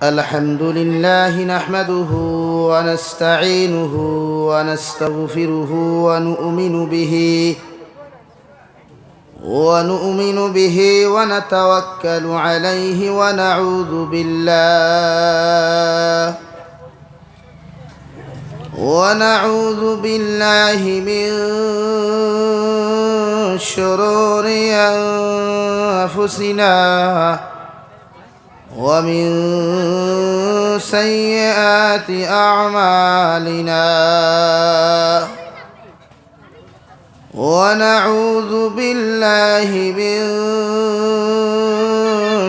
الحمد لله نحمده ونستعينه ونستغفره ونؤمن به ونتوكل عليه ونعوذ بالله من شرور أنفسنا ومن سيئات أعمالنا ونعوذ بالله من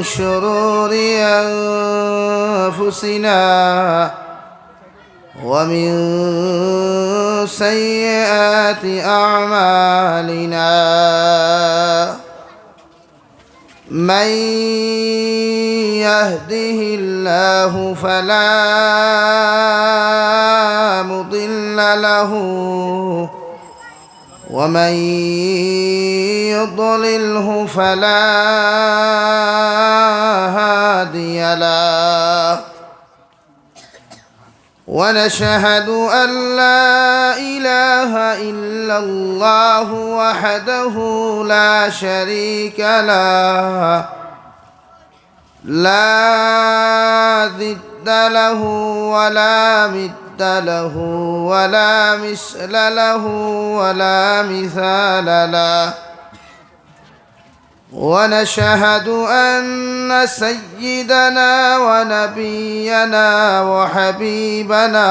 شرور أنفسنا ومن سيئات أعمالنا من يهده الله فلا مضل له ومن يضلله فلا هادي له ونشهد أن لا إله إلا الله وحده لا شريك له لا ضد له ولا مد له ولا مثل له ولا مثال له ونشهد أن سيدنا ونبينا وحبيبنا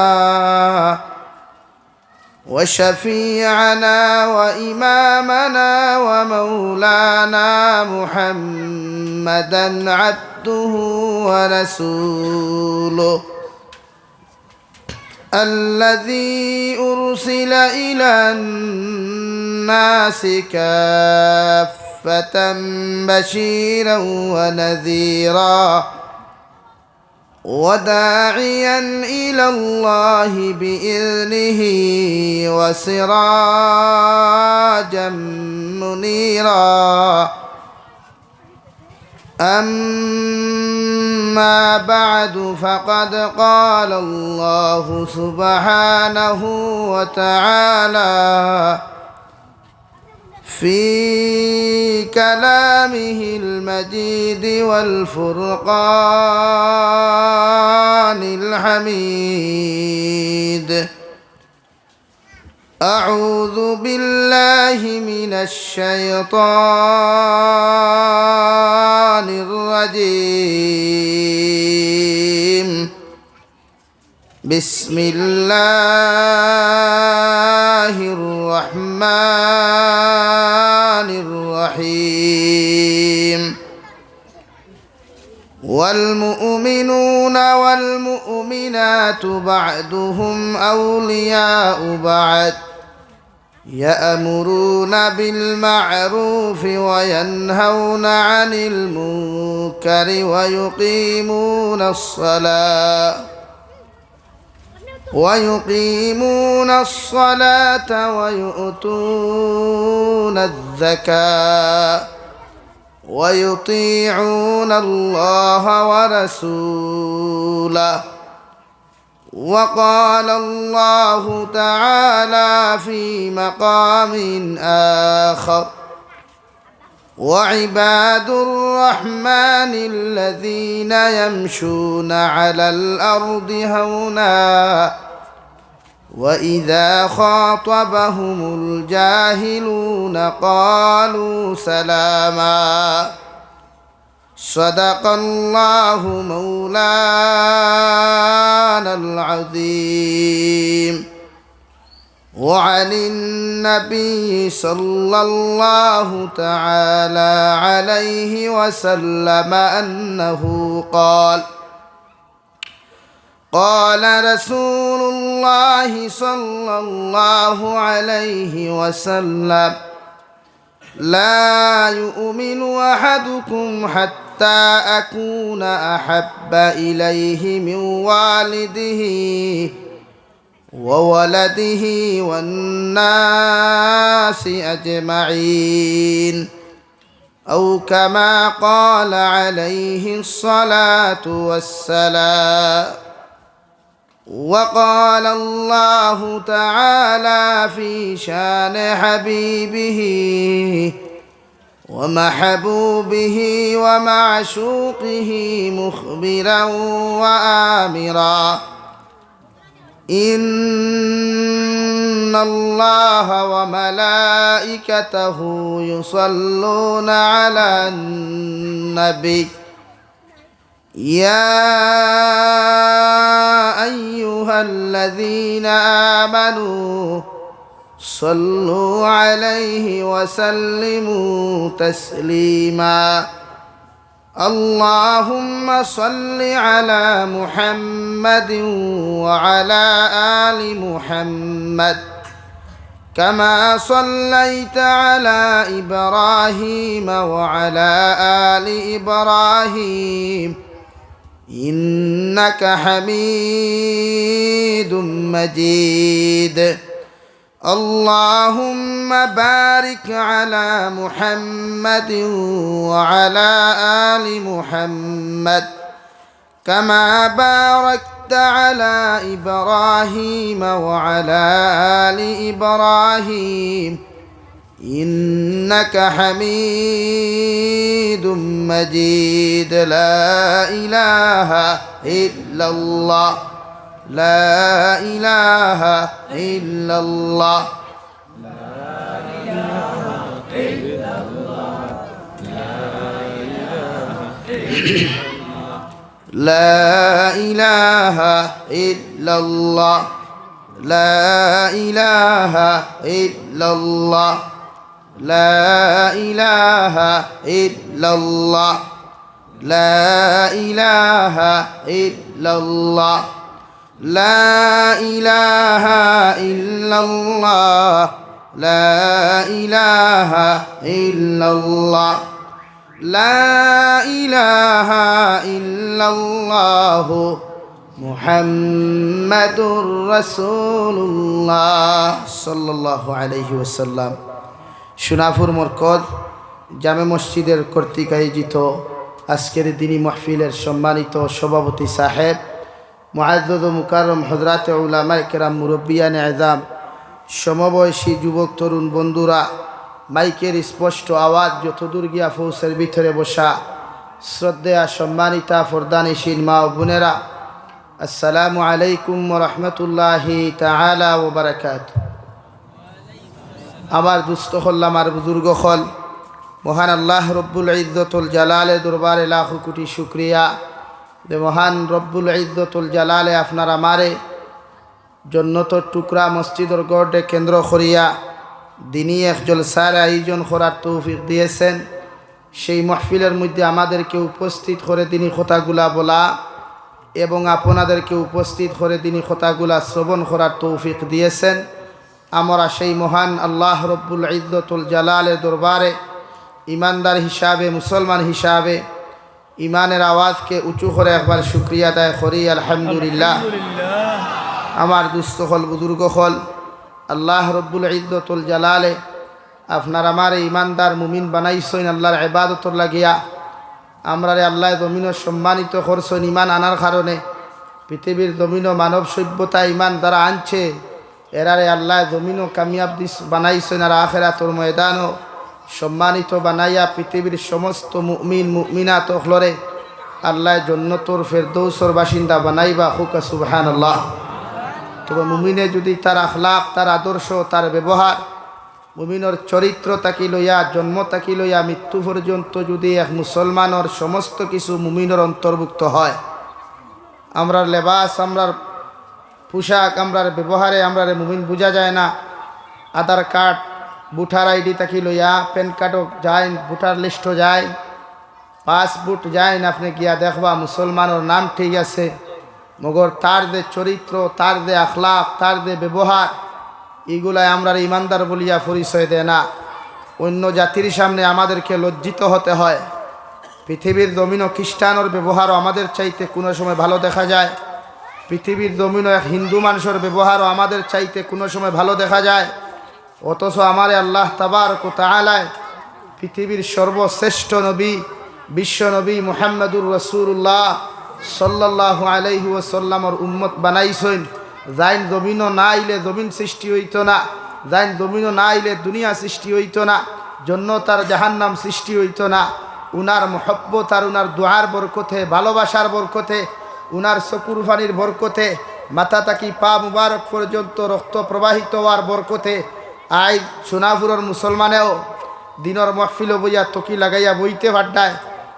وشفيعنا وإمامنا ومولانا محمدا عبده ورسوله الذي أرسل إلى الناس كافة بشيرا ونذيرا وداعيا إلى الله بإذنه وسراجا منيرا أما بعد فقد قال الله سبحانه وتعالى في كلامه المجيد والفرقان الحميد أعوذ بالله من الشيطان الرجيم بسم الله الرحمن الرحيم والمؤمنون والمؤمنات بعضهم أولياء بعض يأمرون بالمعروف وينهون عن المنكر ويقيمون الصلاة ويؤتون الزكاة ويطيعون الله ورسوله وقال الله تعالى في مقام آخر وعباد الرحمن الذين يمشون على الأرض هونا وإذا خاطبهم الجاهلون قالوا سلاما صدق الله مولانا العظيم وعن النبي صلى الله تعالى عليه وسلم أنه قال رسول الله صلى الله عليه وسلم لا يؤمن أحدكم حتى أكون أحب إليه من والده وولده والناس أجمعين أو كما قال عليه الصلاة والسلام. وقال الله تعالى في شان حبيبه ومحبوبه ومعشوقه مخبرا وآمرا: إن الله وملائكته يصلون على النبي يا أيها الذين آمنوا صلوا عليه وسلموا تسليما. اللهم صل على محمد وعلى آل محمد كما صليت على إبراهيم وعلى آل إبراهيم إنك حميد مجيد. اللهم بارك على محمد وعلى آل محمد كما باركت على إبراهيم وعلى آل إبراهيم إنك حميد مجيد. لا إله إلا الله، لا إله إلا الله، لا إله إلا الله، لا إله إلا الله، لا إله إلا الله، لا إله إلا الله، لا إله إلا الله، لا إله إلا الله، لا إله إلا الله، لا إله إلا الله محمد رسول الله صلى الله عليه وسلم. সোনাপুর মরকজ জামে মসজিদের কর্তৃক আয়োজিত আজকের দিনী মাহফিলের সম্মানিত সভাপতি সাহেব, মুআজ্জজ ও মুকাররম হযরত উলামায়ে কেরাম, মুরব্বিয়ানে আযম, সমবয়সী যুবক তরুণ বন্ধুরা, মাইকের স্পষ্ট আওয়াজ যতদূর গিয়া পৌঁছের ভিতরে বসা শ্রদ্ধেয়া সম্মানিতা ফরদানিশীন মা ও বোনেরা, আসসালামু আলাইকুম ওয়া রাহমাতুল্লাহি তাআলা ওয়া বারাকাতুহু। আমার দুস্থ হল, আমার বুজুর্গ হল, মহান আল্লাহ রব্বুল ইজ্জতুল জালালে দরবারে লাখো কোটি শুকরিয়া যে মহান রব্বুল ইজ্জতুল জালালে আপনার আমারে জন্নতর টুকরা মসজিদর গড়ে কেন্দ্র করিয়া দিনী এক জলসার আয়োজন করার তৌফিক দিয়েছেন। সেই মাহফিলের মধ্যে আমাদেরকে উপস্থিত করে তিনি কথাগুলা বলা এবং আপনাদেরকে উপস্থিত করে তিনি কথাগুলা শ্রবণ করার তৌফিক দিয়েছেন। আমরা সেই মহান আল্লাহ রব্বুল ইজ্জতুল জালালের দরবারে ইমানদার হিসাবে, মুসলমান হিসাবে ইমানের আওয়াজকে উঁচু করে একবার শুকরিয়া আদায় করি আলহামদুলিল্লাহ। আমার দুস্থ হল, বুজুর্গ হল, আল্লাহ রব্বুল ইজ্জতুল জালালে আপনার আমার ইমানদার মুমিন বানাইছেন আল্লাহর ইবাদতর লাগিয়া। আমরারে আল্লাহ জমিনও সম্মানিত করছেন ইমান আনার কারণে। পৃথিবীর জমিনও মানব সভ্যতা ইমান দ্বারা আনছে, এরারে আল্লাহ জমিনও কামিয়াব বানাইছেন আর আখিরাতের ময়দানও সম্মানিত বানাইয়া পৃথিবীর সমস্ত মুমিন মুমিনাত হলরে আল্লাহ জান্নাতুল ফেরদৌসর বাসিন্দা বানাইবা। হুকা সুবহানাল্লাহ। তবে মুমিনে যদি তার আখলাক, তার আদর্শ, তার ব্যবহার, মুমিনের চরিত্র তাকি লইয়া, জন্ম তাকি লইয়া মৃত্যু পর্যন্ত যদি এক মুসলমানের সমস্ত কিছু মুমিনের অন্তর্ভুক্ত হয়, আমরার লেবাস, আমরার পোশাক, আমরার ব্যবহারে আমরার মুমিন বোঝা যায় না। আধার কার্ড, ভোটার আইডি তাকি লইয়া, প্যান কার্ডও যায়, ভোটার লিস্টও যায়, পাসপোর্ট যায়, আপনি গিয়া দেখবা মুসলমানের নাম ঠিক আছে, মগর তার যে চরিত্র, তার যে আখলাক, তার যে ব্যবহার, এগুলাই আমরা ইমানদার বলিয়া পরিচয় দেয় না। অন্য জাতির সামনে আমাদেরকে লজ্জিত হতে হয়। পৃথিবীর জমিনও খ্রিস্টানের ব্যবহারও আমাদের চাইতে কোনো সময় ভালো দেখা যায়। পৃথিবীর জমিনও এক হিন্দু মানুষের ব্যবহারও আমাদের চাইতে কোনো সময় ভালো দেখা যায়। অথচ আমারে আল্লাহ তাবারক ওয়া তাআলা পৃথিবীর সর্বশ্রেষ্ঠ নবী বিশ্বনবী মুহাম্মদুর রাসূলুল্লাহ সাল্লাল্লাহু আলাইহি ওয়াসাল্লামর উম্মত বানাইছেন। যাইন জমিনও না আইলে জমিন সৃষ্টি হইতো না, যাইন জমিনও না আইলে দুনিয়া সৃষ্টি হইতো না, জান্নাত আর জাহান্নাম সৃষ্টি হইতো না। উনার মহব্বত আর উনার দোয়ার বরকতে, ভালোবাসার বরকতে, উনার চকুর পানির বরকতে, মাথা থাকি পা মুবারক পর্যন্ত রক্ত প্রবাহিত হওয়ার বরকতে আজ সোনাপুরের মুসলমানেও দিনের মহফিল বইয়া তকি লাগাইয়া বইতে ভাড্ডায়।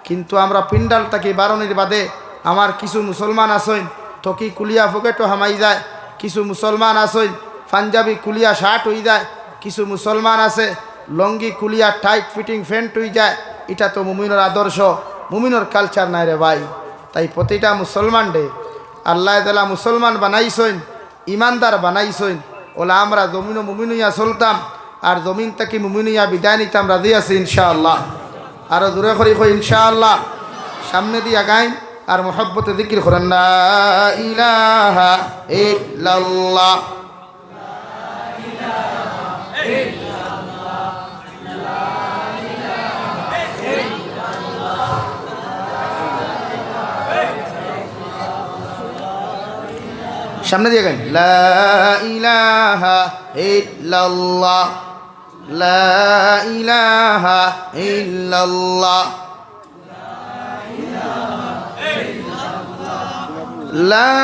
কিন্তু আমরা পিন্ডাল থাকি বারণের বাদে আমার কিছু মুসলমান আসইন তকি কুলিয়া পকেটও হামাই যায়, কিছু মুসলমান আসইন পাঞ্জাবি কুলিয়া শার্ট হয়ে যায়, কিছু মুসলমান আছে লঙ্গি কুলিয়া টাইট ফিটিং প্যান্ট হয়ে যায়। এটা তো মুমিনের আদর্শ, মুমিনের কালচার নাই রে ভাই। তাই প্রতিটা মুসলমান রে আল্লাহ তাআলা মুসলমান বানাইছেন, ইমানদার বানাইছেন। ওলা আমরা জমিনও মুমিনুইয়া চলতাম আর জমিন থেকে মুমিনুইয়া বিদায় নিতাম, রাজি আছি ইনশাআল্লাহ। আরও দূরে করি কই ইনশাআল্লাহ। সামনে দিয়ে গাইন আর মোহব্বতে জিকির করেন লা ইলাহা ইল্লাল্লাহ। সামনে দিয়ে গাইন লা ইলাহা ইল্লাল্লাহ, লা ইলাহা ইল্লাল্লাহ, লা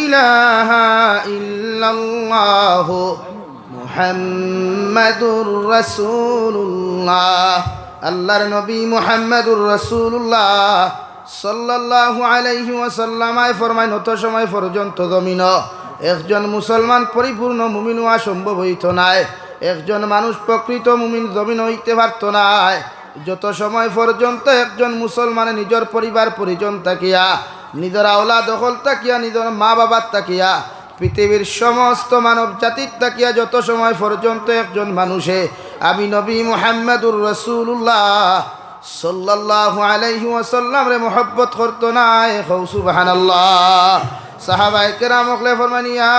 ইলাহা ইল্লাল্লাহ মুহাম্মাদুর রাসূলুল্লাহ। আল্লাহর নবী মুহাম্মাদুর রাসূলুল্লাহ সাল্লাল্লাহু আলাইহি ওয়াসাল্লাম ফরমায় নত সময় পর্যন্ত জমিন একজন মুসলমান পরিপূর্ণ মুমিন হওয়া সম্ভব হইত নাই, একজন মানুষ প্রকৃত মুমিন জমিন হইতে পারত না যত সময় পর্যন্ত একজন মুসলমানের নিজের পরিবার পরিজন থাকিয়া, নিজের আওলা দখল থাকিয়া, নিজের মা বাবার থাকিয়া, পৃথিবীর সমস্ত মানব জাতির থাকিয়া যত সময় পর্যন্ত একজন মানুষে আমি নবী মুহাম্মদুর রাসূলুল্লাহ সাল্লাল্লাহু আলাইহি ওয়াসাল্লাম রে মোহব্বত করতো না, কও সুবহানাল্লাহ। সাহাবায়ে কেরাম ওগলে ফরমান ইয়া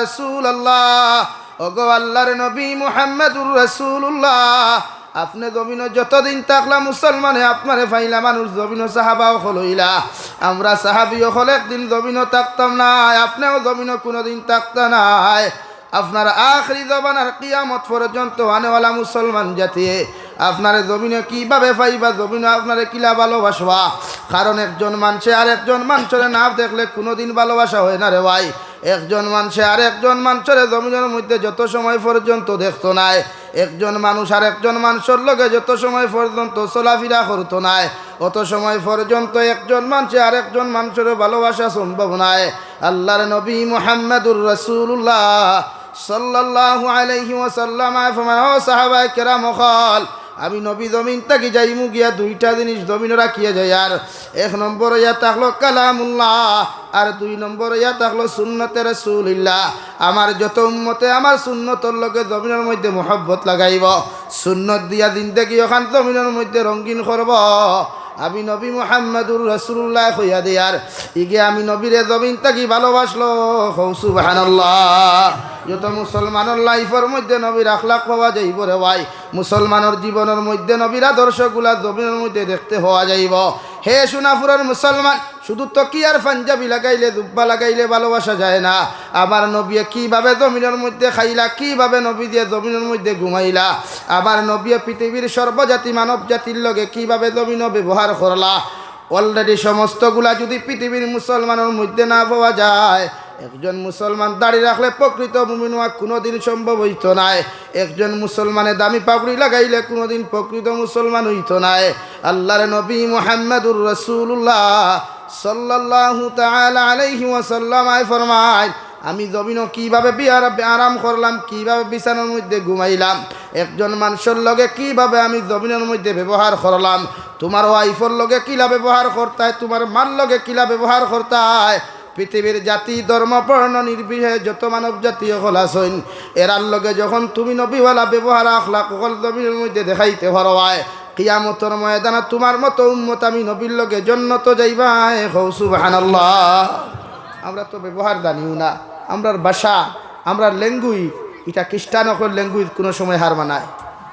রাসূলুল্লাহ, ওগো আল্লাহর নবী মুহাম্মদুর রাসূলুল্লাহ, আপনি জমিনে যতদিন থাকলা মুসলমানে আপনারে ফাইলা মানুষ জমিনও সাহাবাও হলইলা, আমরা সাহাবিও হল একদিন জমিনও থাকতাম না, আপনিও জমিনও কোনোদিন থাকতা নাই। আপনার আখরি জবানার কিয়ামত পর্যন্ত আনেওয়ালা মুসলমান জাতি আপনার জমিনে কিভাবে পাইবা, জমিনে আপনারে কিলা ভালোবাসবা। কারণ একজন মানুষে আর একজন মানুষের না দেখলে কোনোদিন ভালোবাসা হয় না রে ভাই। একজন মানুষে আর একজন মানুষের জমিনের মধ্যে যত সময় পর্যন্ত দেখতো নাই, একজন মানুষ আর একজন মানুষের লগে যত সময় পর্যন্ত চলাফেরা করতো নাই, অত সময় পর্যন্ত একজন মানুষে আর একজন মানুষের ভালোবাসা সম্ভব নাই। আল্লাহর নবী মুহাম্মদুর রাসূলুল্লাহ সাল্লাল্লাহু আলাইহি ওয়াসাল্লাম ফরমায় ও সাহাবায়ে কেরাম হল, আমি নবী জমিন থেকে যাইমু গিয়া দুইটা জিনিস জমিনে রাখিয়া যাই। আর এক নম্বর ইয়া থাকলো কালামুল্লাহ, আর দুই নম্বর ইয়া থাকলো সুন্নতে রাসূলুল্লাহ। আমার যত উম্মতে আমার সুন্নতর লগে জমিনের মধ্যে মোহব্বত লাগাইব, সুন্নত দিয়া জিন্দেগি ওখান জমিনের মধ্যে রঙিন করব। আমি নবী মুহাম্মদুর রাসূলুল্লাহ কইয়া দিয়ার ইগে আমি নবীরে জমিন থাকি ভালোবাসলো, কও সুবহানাল্লাহ। যত মুসলমানের লাইফের মধ্যে নবীর আখলাক পাওয়া যাইব রে ভাই, মুসলমানের জীবনের মধ্যে নবীর আদর্শগুলা জমিনের মধ্যে দেখতে হওয়া যাইব। হে সোনাপুরের মুসলমান, শুধু তকিয়ার পাঞ্জাবি লাগাইলে জুব্বা লাগাইলে ভালোবাসা যায় না। আমার নবী কিভাবে জমিনের মধ্যে খাইলা, কিভাবে নবী দিয়ে জমিনের মধ্যে ঘুমাইলা, আমার নবী পৃথিবীর সর্বজাতি মানব জাতির লগে কিভাবে জমিন ব্যবহার করলা, অলরেডি সমস্তগুলা যদি পৃথিবীর মুসলমানের মধ্যে না পাওয়া যায়, একজন মুসলমান দাঁড়িয়ে রাখলে প্রকৃত মুমিন হওয়া কোনোদিন সম্ভব হইত নাই। একজন মুসলমানে দামি পাগড়ি লাগাইলে কোনোদিন প্রকৃত মুসলমান হইত নাই। আল্লাহর নবী মুহাম্মদুর রাসূলুল্লাহ সাল্লাল্লাহু তাআলা আলাইহি ওয়াসাল্লাম ফরমায় আমি জমিনও কিভাবে আরাম করলাম, কিভাবে বিছানার মধ্যে ঘুমাইলাম, একজন মানুষের লগে কিভাবে আমি জমিনের মধ্যে ব্যবহার করলাম, তোমার ওয়াইফের লগে কিলা ব্যবহার করতায়, তোমার মার লগে কিলা ব্যবহার করতায়, পৃথিবীর জাতি ধর্ম বর্ণ নির্বিশেষে যত মানব জাতি হল আছেন এরার লগে যখন তুমি নবীওয়ালা ব্যবহার আখলাক সকল জমিনের মধ্যে দেখাইতে পারবায়, কিয়ামতের ময়দানে তোমার মতো উম্মত আমি নবীর লগে জান্নাত যাইবাই, কও সুবহানাল্লাহ। আমরা তো ব্যবহার জানিও না, আমরার ভাষা, আমরার ল্যাঙ্গুয়েজ, এটা খ্রিস্টান হল ল্যাঙ্গুয়েজ কোনো সময় হার মানায়,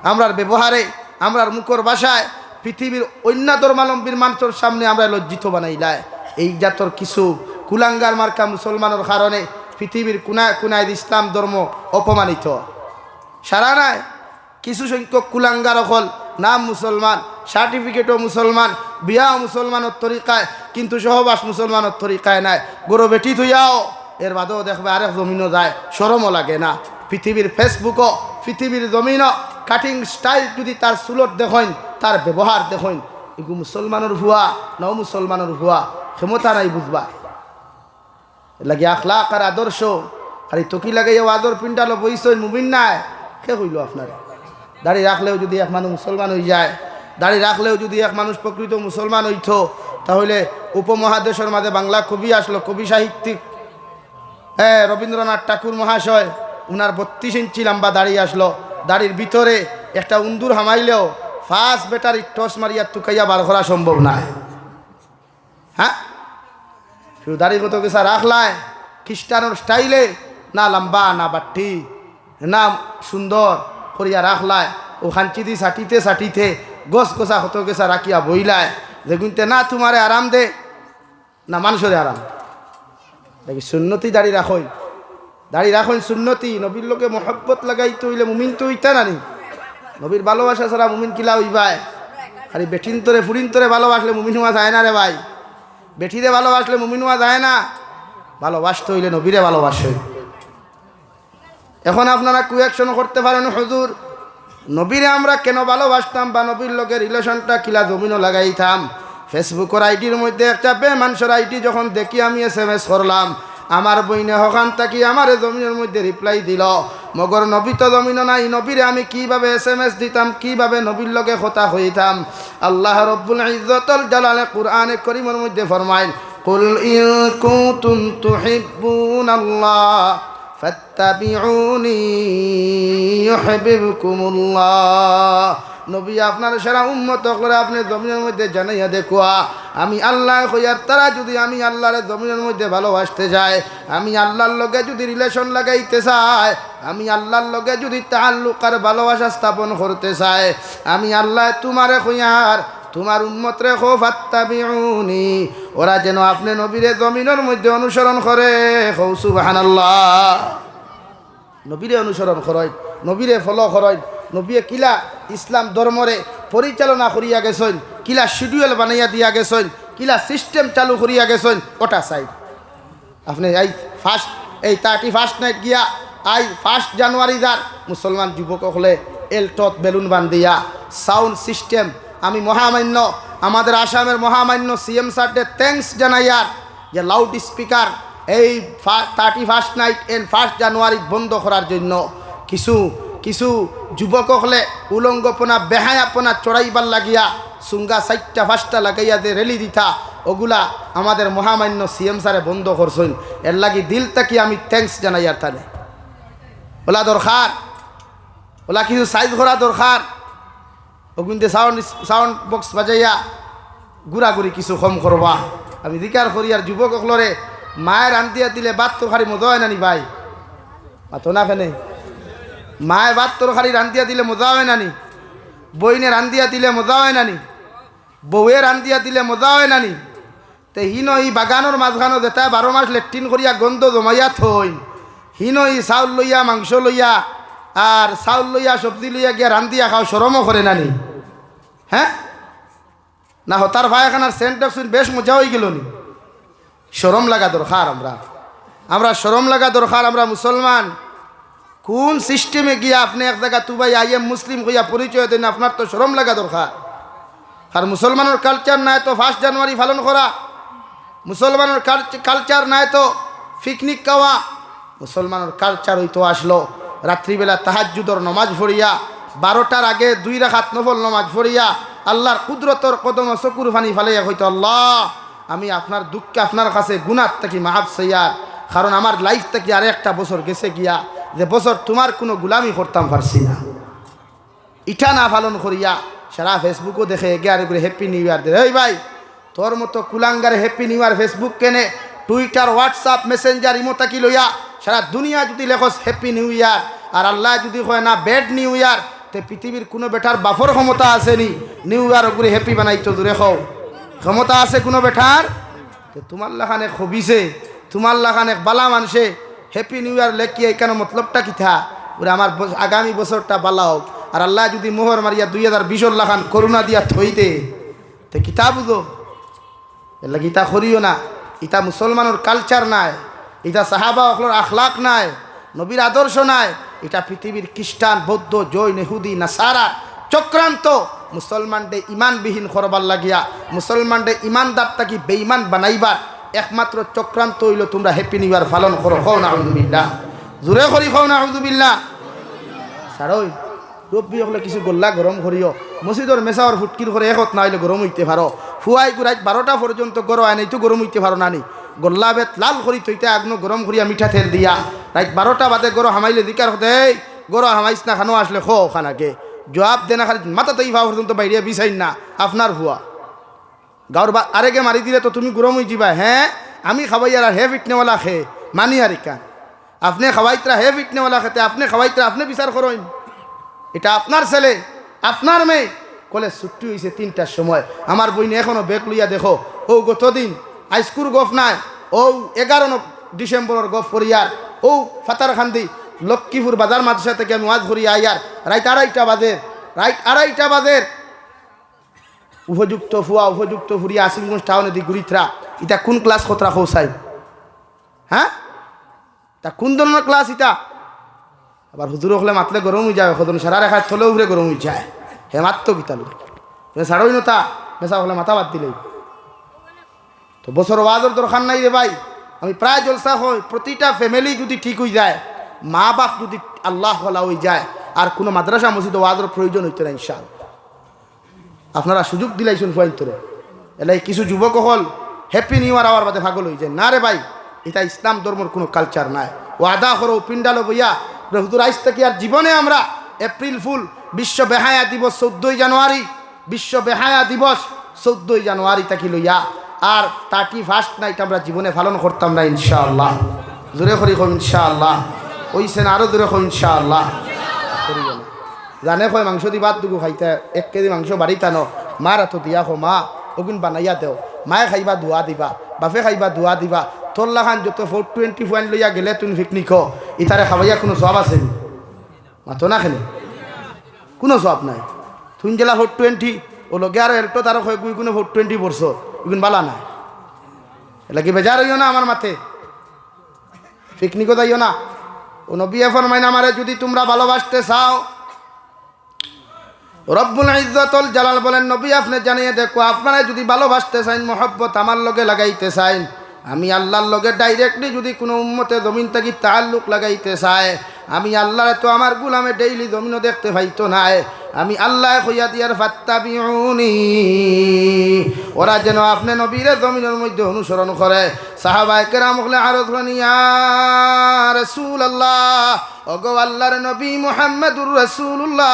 আমরার ব্যবহারে, আমরার মুখর ভাষায় পৃথিবীর অন্য ধর্মাবলম্বীর মানুষের সামনে আমরা লজ্জিত বানাইলাই। এই জাতর কিছু কুলাঙ্গার মার্কা মুসলমানের কারণে পৃথিবীর কোনায় কোনায় ইসলাম ধর্ম অপমানিত। সারা নাই কিছু সংখ্যক কুলাঙ্গার হল নাম মুসলমান, সার্টিফিকেটও মুসলমান, বিয়াও মুসলমানের তরিকায়, কিন্তু সহবাস মুসলমানের তরিকায় নাই। গরু বেটি থইয়াও এর বাদেও দেখবে আরেক জমিনও যায়, শরমও লাগে না। পৃথিবীর ফেসবুকও, পৃথিবীর জমিনও কাটিং স্টাইল যদি তার চুলত দেখেন, তার ব্যবহার দেখেন, এগুলো মুসলমানের ভুয়া ন মুসলমানের ভুয়া ক্ষমতা নাই বুঝবা। লাগে আখলাক আর আদর্শ খালি টকি লাগাইও আদর পিন্ডালো বইসই মুমিন নাই কে হইল আপনার। দাড়ি রাখলেও যদি এক মানুষ মুসলমান হয়ে যায়, দাড়ি রাখলেও যদি এক মানুষ প্রকৃত মুসলমান হইত, তাহলে উপমহাদেশের মাঝে বাংলা কবি আসলো, কবি সাহিত্যিক রবীন্দ্রনাথ ঠাকুর মহাশয়, উনার 32 ইঞ্চি লম্বা দাড়ি আসলো। দাড়ির ভিতরে একটা উন্দুর হামাইলেও ফার্স্ট ব্যাটারি টস মারিয়া টুকাইয়া বার করা সম্ভব না। হ্যাঁ, শুধু দাড়ি কত কেসা রাখলায় খ্রিস্টানোর স্টাইলে, না লম্বা না বাট্টি না সুন্দর করিয়া রাখলায়, ও খাঞ্চিদি সাটিতে সাটিতে গছ গছা কত কেসা রাখিয়া বইলায়, দেখুনতে না তোমারে আরাম দে না মানুষের আরাম দেখি। সুন্নতি দাড়ি রাখই, দাড়ি রাখুন সুন্নতি। নবীর লোকে মহব্বত লাগাইতে হইলে মুমিন তো হইতা নানি। নবীর ভালোবাসা ছাড়া মুমিন কিলা হইবাই? খালি বেঠিন তোরে ফুরিন তোরে ভালোবাসলে মুমিন হওয়া যায় না রে ভাই। বেঠিরে ভালোবাসলে মুমিন হওয়া যায় না। ভালোবাসতে হইলে নবীরে ভালোবাসে। এখন আপনারা কুয়েকশন করতে পারেন, হুজুর নবীরে আমরা কেন ভালোবাসতাম বা নবীর লোকে রিলেশনটা কিলা জমিনও লাগাইতাম। ফেসবুকের আইডির মধ্যে একটা বেমানুষের আইডি যখন দেখি আমি SMS করলাম, আমার বইনে হকান তাকি আমার জমিনের মধ্যে রিপ্লাই দিল, মগর নবী তো জমিনও নাই, নবীরে আমি কিভাবে SMS দিতাম, কিভাবে নবীর লগে কথা হইতাম। আল্লাহ রব্বুল ইজ্জতুল জালালে কুরআনে কারীমের মধ্যে ফরমাইল, কুল ইন কুনতুম তুহিব্বুনাল্লাহ ফাত্তাবিউনি ইউহিব্বুকুমুল্লাহ। নবী আপনার সারা উম্মত করে আপনি জমিনের মধ্যে জানাইয়া দেখুয়া, আমি আল্লাহ হইয়ার তারা যদি আমি আল্লাহর জমিনের মধ্যে ভালোবাসতে যাই, আমি আল্লাহর লগে যদি রিলেশন লাগাইতে চাই, আমি আল্লাহর লগে যদি তাআল্লুক আর ভালোবাসা স্থাপন করতে চাই, আমি আল্লাহ তোমারে হইয়ার তোমার উম্মত রে খো ফাত্তাবিউনি, ওরা যেন আপনি নবীরে জমিনের মধ্যে অনুসরণ করে। খো সুবহানাল্লাহ। নবীরে অনুসরণ করয়, নবীরে ফলো করয়। নবীয়ে কিলা ইসলাম ধর্মরে পরিচালনা করিয়া গেছেন, কিলা শিডিউল বানাইয়া দিয়া গেছেন, কিলা সিস্টেম চালু করিয়া গেছেন, ওটা চাই। আপনি এই 31 নাইট গিয়া 1 জানুয়ারি যার মুসলমান যুবক হলে এলটত বেলুন বান্ধিয়া সাউন্ড সিস্টেম, আমি মহামান্য আমাদের আসামের মহামান্য CM স্যারদের থ্যাঙ্কস জানাইয়ার যে লাউড স্পিকার এই 31 নাইট এন্ড 1 জানুয়ারি বন্ধ করার জন্য কিছু যুবক হলে উলঙ্গপনা বেহায়াপনা চড়াইবার লাগিয়া সুঙ্গা 4টা 5টা লাগাইয়া যে রেলি দিতা, ওগুলা আমাদের মহামান্য CM স্যারে বন্ধ করছেন। এর লাগি দিল থেকে আমি থ্যাঙ্কস জানাই। আর তাহলে ওলা দরকার, ওলা কিছু সাইজ করা দরকার। ও কিন্তু সাউন্ড বক্স বাজাইয়া ঘুরাঘুরি কিছু কম করবা। আমি দিকার করি আর যুবক হলরে মায়ের আন্তিয়া দিলে বাত তরকারি মজা হয় নানি ভাই? মাতো না ফেনে মায়ের ভাত তরকারি রান্ধিয়া দিলে মজা হয় নানি? বইনে রান্ধিয়া দিলে মজা হয় নানি? বউয়ে রান্ধিয়া দিলে মজা হয় নানি? তে হিনো এই বাগানোর মাঝখানো যেটা 12 মাস লেট্রিন করিয়া গন্ধ জমাইয়া থই, হিনো এই চাউল লইয়া মাংস লইয়া আর চাউল লইয়া সবজি লইয়া গিয়া রান্ধিয়া খাও, শরমও করে নানি? হ্যাঁ না হতার ভাইখানার সেন্ট অফ বেশ মজা হয়ে গেল নি? শরম লাগা দরকার। আমরা শরম লাগা দরকার। আমরা মুসলমান কোন সিস্টেমে গিয়া আপনি এক জায়গা তুবাই আইএম মুসলিম হইয়া পরিচয় দেন, আপনার তো শরম লাগা দরকার। আর মুসলমানের কালচার নাই তো 1 জানুয়ারি পালন করা, মুসলমানের কালচার নাই তো পিকনিক খাওয়া। মুসলমানের কালচার হইতো আসলো রাত্রিবেলা তাহাজ্জুদর নমাজ পড়িয়া 12টার আগে 2 রাকাত নফল নমাজ পড়িয়া আল্লাহর কুদরতর কদম চকুর পানি ফালাইয়া হইতো, আল্লাহ আমি আপনার দুঃখে আপনার কাছে গুনাহ থেকে মাফ চাইয়ার, কারণ আমার লাইফ থেকে আর একটা বছর গেছে গিয়া যে বছর তোমার কোনো গুলামি করতাম পারছি না। ইটা না পালন করিয়া সারা ফেসবুকও দেখে এগারে করে হ্যাপি নিউ ইয়ার দে। এই ভাই তোর মতো কুলাঙ্গারে হ্যাপি নিউ ইয়ার ফেসবুক কেনে, টুইটার হোয়াটসঅ্যাপ মেসেঞ্জার ইমোতা কি লইয়া সারা দুনিয়া যদি লেখস হ্যাপি নিউ ইয়ার, আর আল্লাহ যদি কয় না ব্যাড নিউ ইয়ার, তে পৃথিবীর কোনো বেটার বাফর ক্ষমতা আসেনি নিউ ইয়ার করে হ্যাপি বানাইতো দূরে খাও ক্ষমতা আছে কোনো বেটার তে তোমার লাখানে খবিছে তোমার লাখানে বালা মানুষে হ্যাপি নিউ ইয়ার লেখি এখানে মতলবটা কিথা ওরা আমার আগামী বছরটা বালা হোক আর আল্লাহ যদি মোহর মারিয়া 2020 লাখান করুণা দিয়া থই দে তে কিতা বুঝো এর লাগে ইতা করিও না ইতা মুসলমানের কালচার নাই ইতা সাহাবা অকলর আখলাক নাই নবীর আদর্শ নাই এটা পৃথিবীর খ্রিস্টান বৌদ্ধ জৈন ইহুদি নাসারা চক্রান্ত মুসলমানডে ইমানবিহীন করবার লাগিয়া মুসলমানডে ইমানদার থাকি বেঈমান বানাইবার একমাত্র চক্রান্ত হইল তোমরা হ্যাপি নিউ ইয়ার পালন করো খাও না আউযুবিল্লাহ জোরে করি খাও না আউযুবিল্লাহ সারই রব্বি হলে কিছু গোল্লা গরম করিও মসজিদর মেসাওয়ার ফুটকির করে একত না হইলে গরম হইতে পারো ফুয়াই গুড়াই 12টা পর্যন্ত গরম হয় নাই তো গরম হইতে পারো নানি গোল্লা বেত লাল করি তৈতে আগনো গরম করিয়া মিঠা তেল দিয়া রাত 12টা বাদে গরম হামাইলে দিকার হতে গরম হামাইস না খানো আসলে খো খানাকে জবাব দেনা খালি মাথা তাই ভাব পর্যন্ত বাইরে বিছাই না আপনার ভুয়া গাঁর আরেকে মারি দিলে তো তুমি গরম হয়ে যাবা হ্যাঁ আমি খাবাই আর হে ফিটনেওয়ালা খে মানি আর ইকান আপনি খাওয়াইতরা হে ফিটনেওয়ালা খেতে আপনি খাওয়াইতরা আপনি বিচার করেন এটা আপনার ছেলে আপনার মেয়ে কলেজ ছুটি হয়েছে 3টার সময় আমার বইনে এখনো বেগ লইয়া দেখো ও গতদিন আইস্কুর গফ নাই ও 11 ডিসেম্বরের গফ করিয়ার ও ফাতারখান্দি লক্ষ্মীপুর বাজার মাদ্রাসা থেকে আমি ওয়াজ করিয়া আইয়ার রাত 2:30 বাজের উপযুক্ত ফুয়া উপযুক্ত ফুরিয়া আসিমগঞ্জ টাউনে দি ঘুরিথরা এটা কোন ক্লাস কতরা খোসাই হ্যাঁ তা কোন ধরনের ক্লাস এটা আবার হুজুর হলে মাতলে গরম হয়ে যায় সদন সারা রেখায় থলে উঠে গরম হয়ে যায় হে মাত্র গীতাল ছাড়ই নতা বেসা হলে মাথা বাদ দিলেই তো বছর ওয়াজের দরকার নাই রে ভাই আমি প্রায় জলসা হই প্রতিটা ফ্যামিলি যদি ঠিক হয়ে যায় মা বাপ যদি আল্লাহ ওয়ালা হয়ে যায় আর কোনো মাদ্রাসা মসজিদ ওয়াজের প্রয়োজন হইতো না ইনশাআল্লাহ আপনারা সুযোগ দিলাইছেন ফুয়াইন তোরে এলাই কিছু যুবক হল হ্যাপি নিউ ইয়ার আওয়ার বাদে পাগল হয়ে যায় না রে ভাই এটা ইসলাম ধর্মের কোনো কালচার নাই ওয়াদা করো পিন্ডালো বইয়া হুজুর আইস থেকে আর জীবনে আমরা এপ্রিল ফুল বিশ্ব বেহায়া দিবস 14 জানুয়ারি বিশ্ব বেহায়া দিবস 14 জানুয়ারি তাকে লইয়া আর 31 নাইট আমরা জীবনে পালন করতাম না ইনশাআল্লাহ জোরে করি কম ইনশাআল্লাহ ওইছেন আরো জোরে কম ইনশাআল্লাহ জানে কয় মাংস দি বাদ দুগু খাইতে 1 কেজি মাংস বাড়িতে আনো মার এত দিয়া খো মা ওগুন বানাইয়া দেও মায়ে খাইবা ধোয়া দিবা বাপে খাইবা ধোয়া দিবা তোল্লা খান যত 420 পয়েন্ট লইয়া গেলে তুমি পিকনিক ইতারে খাবাইয়া কোনো সব আছে মাতো না খেলে কোনো সব নাই তুই জেলা 420 ও লগে আর এলটো তার গুই কোনো 420 বর্ষ এগুন বালা না এলা কি বেজার হইও না আমার মাথে পিকনিকও যাইও না ও নবী ফরমাইন আমারে যদি তোমরা ভালোবাসতে চাও রব্বুল ইজ্জতুল জালাল বলেন নবী আপনি জানিয়ে দেখো আপনারা যদি ভালোবাসতে চান মহব্বত আমার লগে লাগাইতে চান আমি আল্লাহর লগে ডাইরেক্টলি যদি কোনো উম্মতে জমিন থেকে তাল্লুক লাগাইতে চায় আমি আল্লাহর তো আমার গুলামে ডেইলি জমিনও দেখতে পাইতো না আমি আল্লাহ কইয়া দিয়ার ফাত্তাবিউনি ওরা যেন আপনি নবীরে জমিনের মধ্যে অনুসরণ করে সাহাবায়ে কেরাম বলে আরজ করেন ইয়া রাসূলুল্লাহ ওগো আল্লাহর নবী মুহাম্মদুর রাসূলুল্লাহ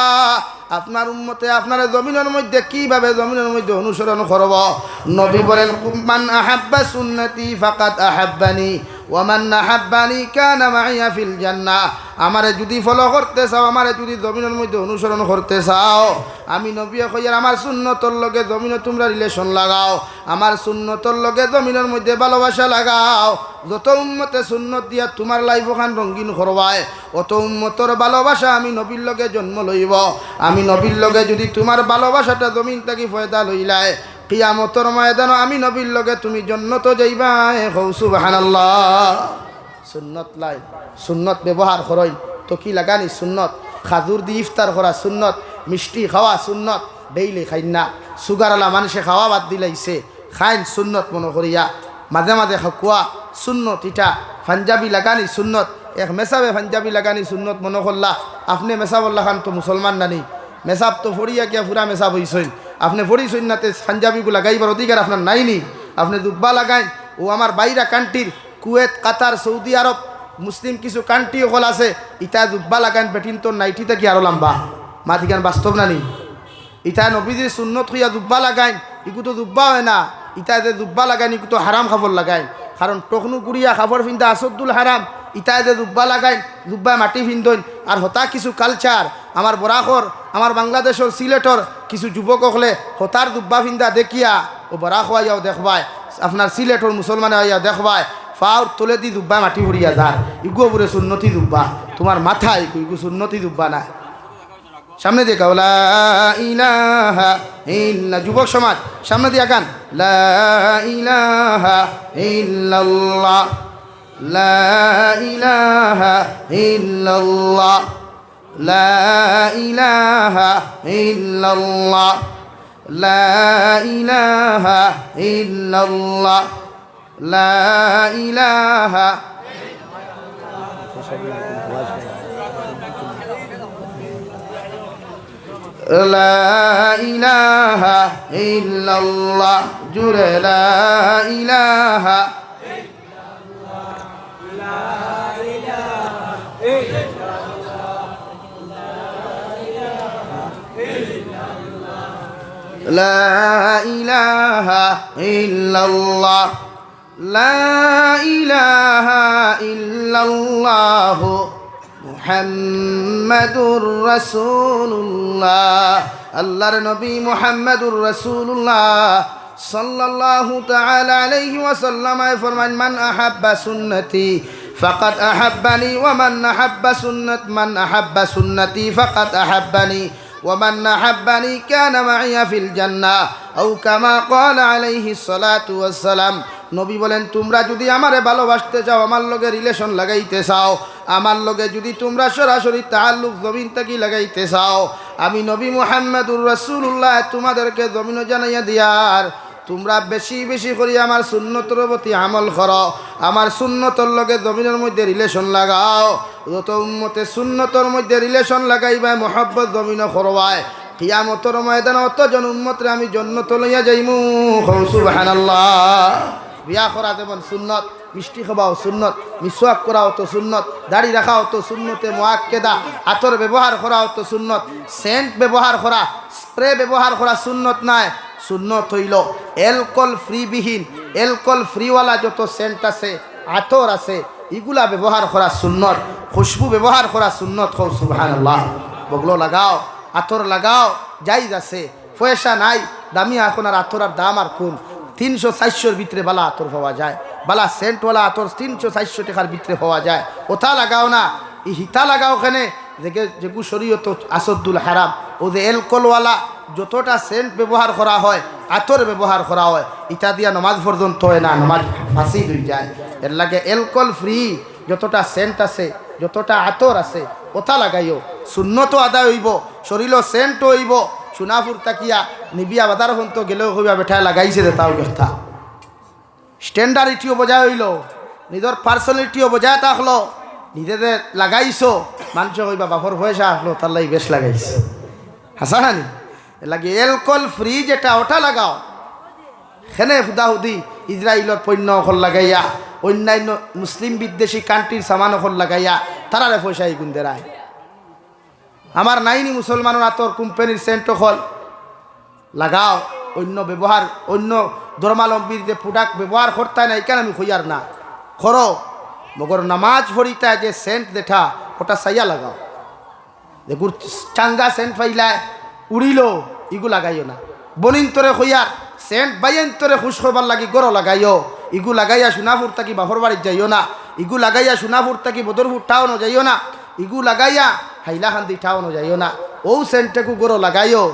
আপনার উম্মতে আপনার জমিনের মধ্যে কিভাবে জমিনের মধ্যে অনুসরণ করব নবী বলেন মান আহাব্বা সুন্নতি ফাকাদ আহাব্বানি ওয়া মান আহাব্বানি কানা মাইয়া ফিল জান্নাহ আমারে যদি ফলো করতে চাও আমারে যদি জমিনের মধ্যে অনুসরণ করতে চাও আমি নবী কইয়ার আমার সুন্নতর লগে জমিনে তোমরা রিলেশন লাগাও আমার সুন্নতর লগে জমিনের মধ্যে ভালোবাসা লাগাও যত উম্মতে সুন্নত দিয়া তোমার লাইফ ওখান রঙিন করবায় অত উম্মতর ভালোবাসা আমি নবীর লগে জন্ম লইব আমি নবীর লগে যদি তোমার ভালোবাসাটা জমিন থেকে ফয়দা লইলায় কিয়ামতের ময়দানে আমি নবীর লগে তুমি জান্নাতে যাইবা হৌ সুবহানাল্লাহ সুন্নত লাই সুন্নত ব্যবহার করই তো কি লাগানি সুন্নত খাজুর দিয়ে ইফতার করা সুন্নত মিষ্টি খাওয়া সুন্নত ডেইলি খাইন না সুগারওয়ালা মানুষে খাওয়া বাদ দিলাইছে খাইন সুন্নত মনে করিয়া মাঝে মাঝে খাওয়া সুন্নত ইটা পাঞ্জাবি লাগানি সুন্নত এক মেসাবে পাঞ্জাবি লাগানি সুন্নত মনে করলা আপনি মেসাবল্লা খান তো মুসলমান নানি মেসাব তো ফড়িয়া গিয়া পুরা মেসাব হইসইন আপনি ফড়িসইন নাতে পাঞ্জাবিগুলো লাগাইবার অধিকার আপনার নাইনি আপনি দুব্বা লাগাইন ও আমার বাইরা কান্ট্রির কুয়েত কাতার সৌদি আরব মুসলিম কিছু কান্ট্রি হল আছে ইটা দুব্বা লাগাইন বেটিন তো নাইটিতে কি আরো লম্বা মাতিকান বাস্তব নানি ইটা নবীজির সুন্নত হইয়া দুব্বা লাগাইন ইকু তো দুব্বা হয় না ইটা যে দুব্বা লাগাইন ইকু তো হারাম খাবার লাগাইন কারণ টকনু কুড়িয়া খাবার ফিনতে আসদ্দুল হারাম ইতায় যে জুব্বা লাগাইন জুব্বায় মাটি ফিন্দইন আর হতা কিছু কালচার আমার বরাকর আমার বাংলাদেশের সিলেটর কিছু যুবক হলে হতার জুব্বা ফিন্দা দেখিয়া ও বরাক হইয়াও দেখবায় আপনার সিলেটর মুসলমানে হইয়া দেখবায় ফাউর তোলে দি জুব্বা মাটি ভরিয়া যার ইগু বলে সুন্নতি জুব্বা তোমার মাথায় ইগু সুন্নতি জুব্বা না সামনে দিয়ে গাও লা ইলাহা ইল্লা যুবক সমাজ সামনে দিয়ে গান লা ইলাহা ইল্লাল্লাহ লা ইলাহা ইল্লাল্লাহ লা ইলাহা ইল্লাল্লাহ লা ইলাহা ইল্লাল্লাহ লা ইলাহা লা ইলাহা ইল্লাল্লাহ জুরে লা ইলাহা لا إله إلا الله لا إله إلا الله মুহাম্মাদুর রাসূলুল্লাহ আল্লাহর নবী মুহাম্মাদুর রাসূলুল্লাহ সাল্লাল্লাহু তাআলা আলাইহি ওয়াসাল্লাম ফরমান মান আহাব্বা সুন্নতি ফাকাদ আহাব্বানি ওয়া মান আহাব্বা সুন্নতি ফাকাদ আহাব্বানি ومن أحبني كان معي في الجنة أو كما قال عليه الصلاة والسلام নবী বলেন তোমরা যদি আমারে ভালোবাসতে চাও আমার লগে রিলেশন লাগাইতে চাও আমার লগে যদি তোমরা সরাসরি তাআল্লুক জমিন থেকে লাগাইতে চাও আমি নবী মুহাম্মদুর রাসূলুল্লাহ তোমাদেরকে জমিন জানাইয়া দিয়ার তোমরা বেশি বেশি করে আমার সুন্নতের প্রতি আমল করো আমার সুন্নতর লগে জমিনের মধ্যে রিলেশন লাগাও যত উম্মতে সুন্নতর মধ্যে রিলেশন লাগাইবা মোহাব্বত জমিন করবায় কিয়ামতের ময়দানে অতজন উম্মতরে আমি জান্নাত লইয়া যাইমু সুবহানাল্লাহ বিয়া করা যেমন সুন্নত মিষ্টি খাওয়াও সুন্নত মিসওয়াক করাও তো সুন্নত দাড়ি রাখাও তো সুন্নতে মুআক্কেদা আতর ব্যবহার করাও তো সুন্নত সেন্ট ব্যবহার করা স্প্রে ব্যবহার করা সুন্নত নাই সুন্নত হইল অ্যালকোহল ফ্রিবিহীন অ্যালকোহল ফ্রিওয়ালা যত সেন্ট আছে আতর আছে এগুলা ব্যবহার করা সুন্নত খুশবু ব্যবহার করা সুন্নত হও সুবহানাল্লাহ বগলো লাগাও আতর লাগাও জায়েজ আছে পয়সা নাই দামি এখন আর আতর আর দাম আর কোন 300-400 ভিতরে বালা আতর পাওয়া যায় বালা সেন্টওয়ালা আতর 300-400 টাকার ভিতরে পাওয়া যায় ওটা লাগাও না এই হিতা লাগাও ওখানে যেগু শরীয়ত আসদুল হারাম ও যে অ্যালকোহলওয়ালা যতটা সেন্ট ব্যবহার করা হয় আতর ব্যবহার করা হয় ইটা দিয়া নমাজ পর্যন্ত হয় না নমাজ ফাঁসি হয়ে যায় এর লাগে অ্যালকোহল ফ্রি যতটা সেন্ট আছে যতটা আতর আছে ওটা লাগাইও সুন্নত আদায় হইব শরীরও সেন্ট হইব সোনাপুর তাকিয়া নিবিয়া বাজার পর্যন্ত গেলেও হইবা বেঠায় লাগাইছে যে তাও কথা স্ট্যান্ডার্ডিটিও বজায় হইল নিজের পার্সোনালিটিও বজায় থাকলো নিজেদের লাগাইছো মানুষ হইবা বাপর পয়সা আসলো তার লাই বেশ লাগাইছে হাসাহানি লাগে অ্যালকোহল ফ্রি যেটা ওটা লাগাও খেনে হুদাহুদি ইসরায়েলের পণ্য অখল লাগাইয়া অন্যান্য মুসলিম বিদ্বেষী কান্ট্রির সামান অখল লাগাইয়া তারারে পয়সা গুণ দেয় আমার নাইনি মুসলমানের আতর কোম্পানির সেন্ট অখল লাগাও অন্য ব্যবহার অন্য ধর্মালম্বীর যে প্রোডাক্ট ব্যবহার করতে না এখানে আমি হইয়ার না করো মগর নামাজ পড়িতে যে সেন্ট দেখা ওটা সাইয়া লাগাও দেখুর চাঙ্গা সেন্ট ফাইলায় উড়িল ইগু লাগাইও না বনিন্তরে হইয়ার সেন্ট বাইন্তরে খুশ করবার লাগি গরো লাগাইও ইগু লাগাইয়া সোনাপুর থাকি বাপর বাড়ির যাইও না ইগু লাগাইয়া সোনাপুর থাকি বদরপুর টাউনও যাইও না ইগু লাগাইয়া হাইলাকান্দি টাউনও যাইও না ও সেন্টটাকু গরো লাগাইও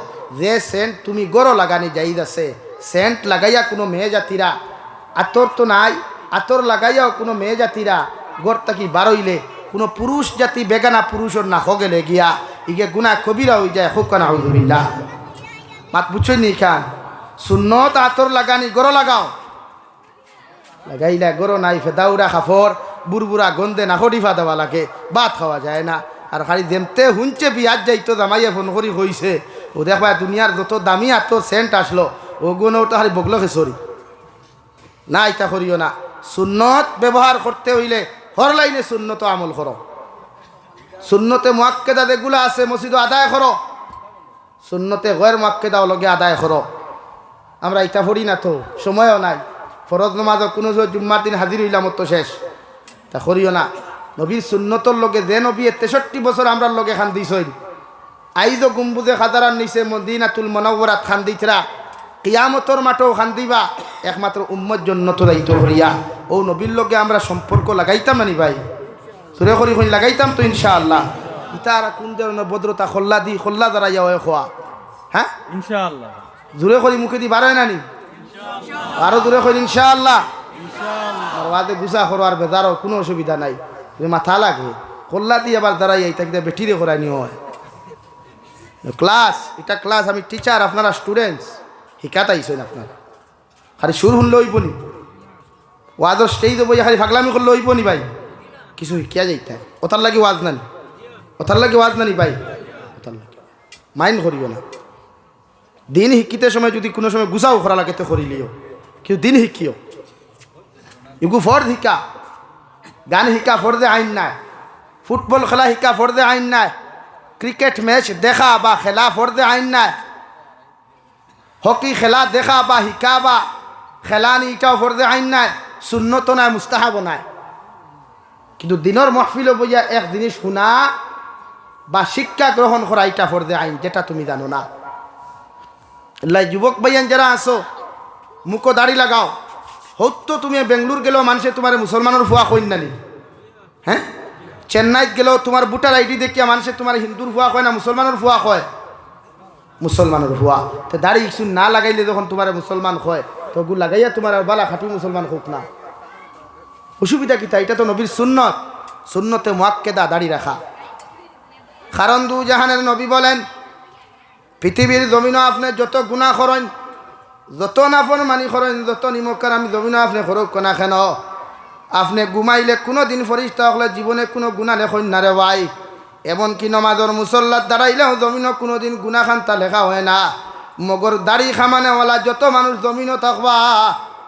যে সেন্ট তুমি গরো লাগানি যাইদ আছে সেন্ট লাগাইয়া কোনো মেয়ে জাতিরা আতর তো নাই আতর লাগাইয়াও কোনো মেয়ে জাতিরা গড় থাকি বারইলে কোনো পুরুষ জাতি বেগানা পুরুষের না গেলে গিয়া ইগে গুনাহ কবিরা হয়ে যায় হুকানা আউযুবিল্লাহ মাত বুঝছই নি খান সুন্নত আতর লাগানি গরো লাগাও লাগাইলা গরো নাই ফেদাউরা খাফর বুড়বুড়া গন্ধে না হরিফা দেওয়া লাগে ভাত খাওয়া যায় না আর খালি যেমতে হুঁচে বিয়াত যাইতো জামাইয়ে ফোন করি হইছে ও দেখবা দুনিয়ার যত দামি আতর সেন্ট আসলো ও গুণও তো খালি বগলো খেসরি না এটা করিও না সুন্নত ব্যবহার করতে হইলে হর লাইনে সুন্নত আমল করো সুন্নতে মুআক্কেদা যেগুলো আছে মসজিদ আদায় করো সুন্নতে গয়ের মুআক্কেদা লগে আদায় করো আমরা এটা পড়ি না তো সময়ও নাই ফরজ নামাজ কোনো জুম্মার দিন হাজির হইলাম তো শেষ তা করিও না নবীর সুন্নতর লগে যে নবী 63 বছর আমরা লগে খান দিছই আইজো গুম্বুজে খাজারার নিচে মদিনাতুল মুনাওয়ারাত খান দিতরা কিয়ামতর মাঠেও খান দিবা একমাত্র উম্মত জন্নতর আইতো হরিয়া ও নবীর লগে আমরা সম্পর্ক লাগাইতাম না নি ভাই সুরে করি কই লাগাইতাম তো ইনশাআল্লাহ ইতারা কোন ধরনের ভদ্রতা খোল্লা দ্বারা ইয়া খোয়া হ্যাঁ ইনশাআল্লাহ জোরে করি মুখে দি বাড়ায় নানি আরো জোরে করি ইনশাআল্লাহ আর ওয়াদে গুসা করবার বেজারও কোনো অসুবিধা নাই তুমি মাথা লাগে খোল্লা দিয়ে আবার দাঁড়াই এই তাকে বেটিরে করাই নিও হয় ক্লাস এটা ক্লাস আমি টিচার আপনারা স্টুডেন্টস শিকাত আইসেন আপনারা খালি সুর শুনলে হইব নি ওয়াজর স্টেজ দেবো খালি ফাগলামি করলে হইব নি ভাই কিছু শিকিয়া যাইতে ওটার লাগে ওয়াজ নানি ওটার লাগে ওয়াজ নানি ভাই ওটার লাগে মাইন্ড করিও না দিন শিকিতে সময় যদি কোনো সময় গুছাও করা লাগে তো করিলিও কেউ দিন শিকিও ইগু ফর্দ শিকা গান শিকা ফর্দে আইন নাই ফুটবল খেলা শিকা ফর্দে আইন নাই ক্রিকেট ম্যাচ দেখা বা খেলা ফর্দে আইন নাই হকি খেলা দেখা বা শিকা বা খেলা নি এটাও ফর্দে আইন নাই সুন্নত নাই মুস্তাহাব নাই কিন্তু দিনের মহফিল বইয়া এক জিনিস শুনা বা শিক্ষা গ্রহণ করা এটা ফর্দে আইন যেটা তুমি জানো না যুবক ভাইয়ান যারা আসো মুখো দাড়ি লাগাও হতো তুমি বেঙ্গলোর গেলেও মানুষে তোমার মুসলমানের ফুয়া কইন নানি হ্যাঁ চেন্নাইত গেলেও তোমার বুটার আইডি দেখিয়া মানুষে তোমার হিন্দুর ফুয়া কয় না মুসলমানের ফুয়া কয় মুসলমানের ফুয়া তো দাড়ি কিছু না লাগাইলে যখন তোমার মুসলমান কয় তো গু লাগাইয়া তোমার আর বালা খাটি মুসলমান হোক না অসুবিধা কিতা এটা তো নবীর সুন্নত সুন্নতে মুআক্কেদা দাড়ি রাখা কারণ দু জাহানের নবী বলেন পৃথিবীর জমিনও আপনি যত গুনাহ করেন যত নাফর মানি করেন যত নিমকার আমি জমিনও আপনি করক না কেন আপনি ঘুমাইলে কোনো দিন ফরিস্তা হলে জীবনে কোনো গুণা লেখন না রে ভাই এমনকি নমাজর মুসল্লার দাঁড়াইলেও জমিনও কোনো দিন গুণা খান্তা লেখা হয় না মগর দাড়ি খামানেওয়ালা যত মানুষ জমিনও থাকবা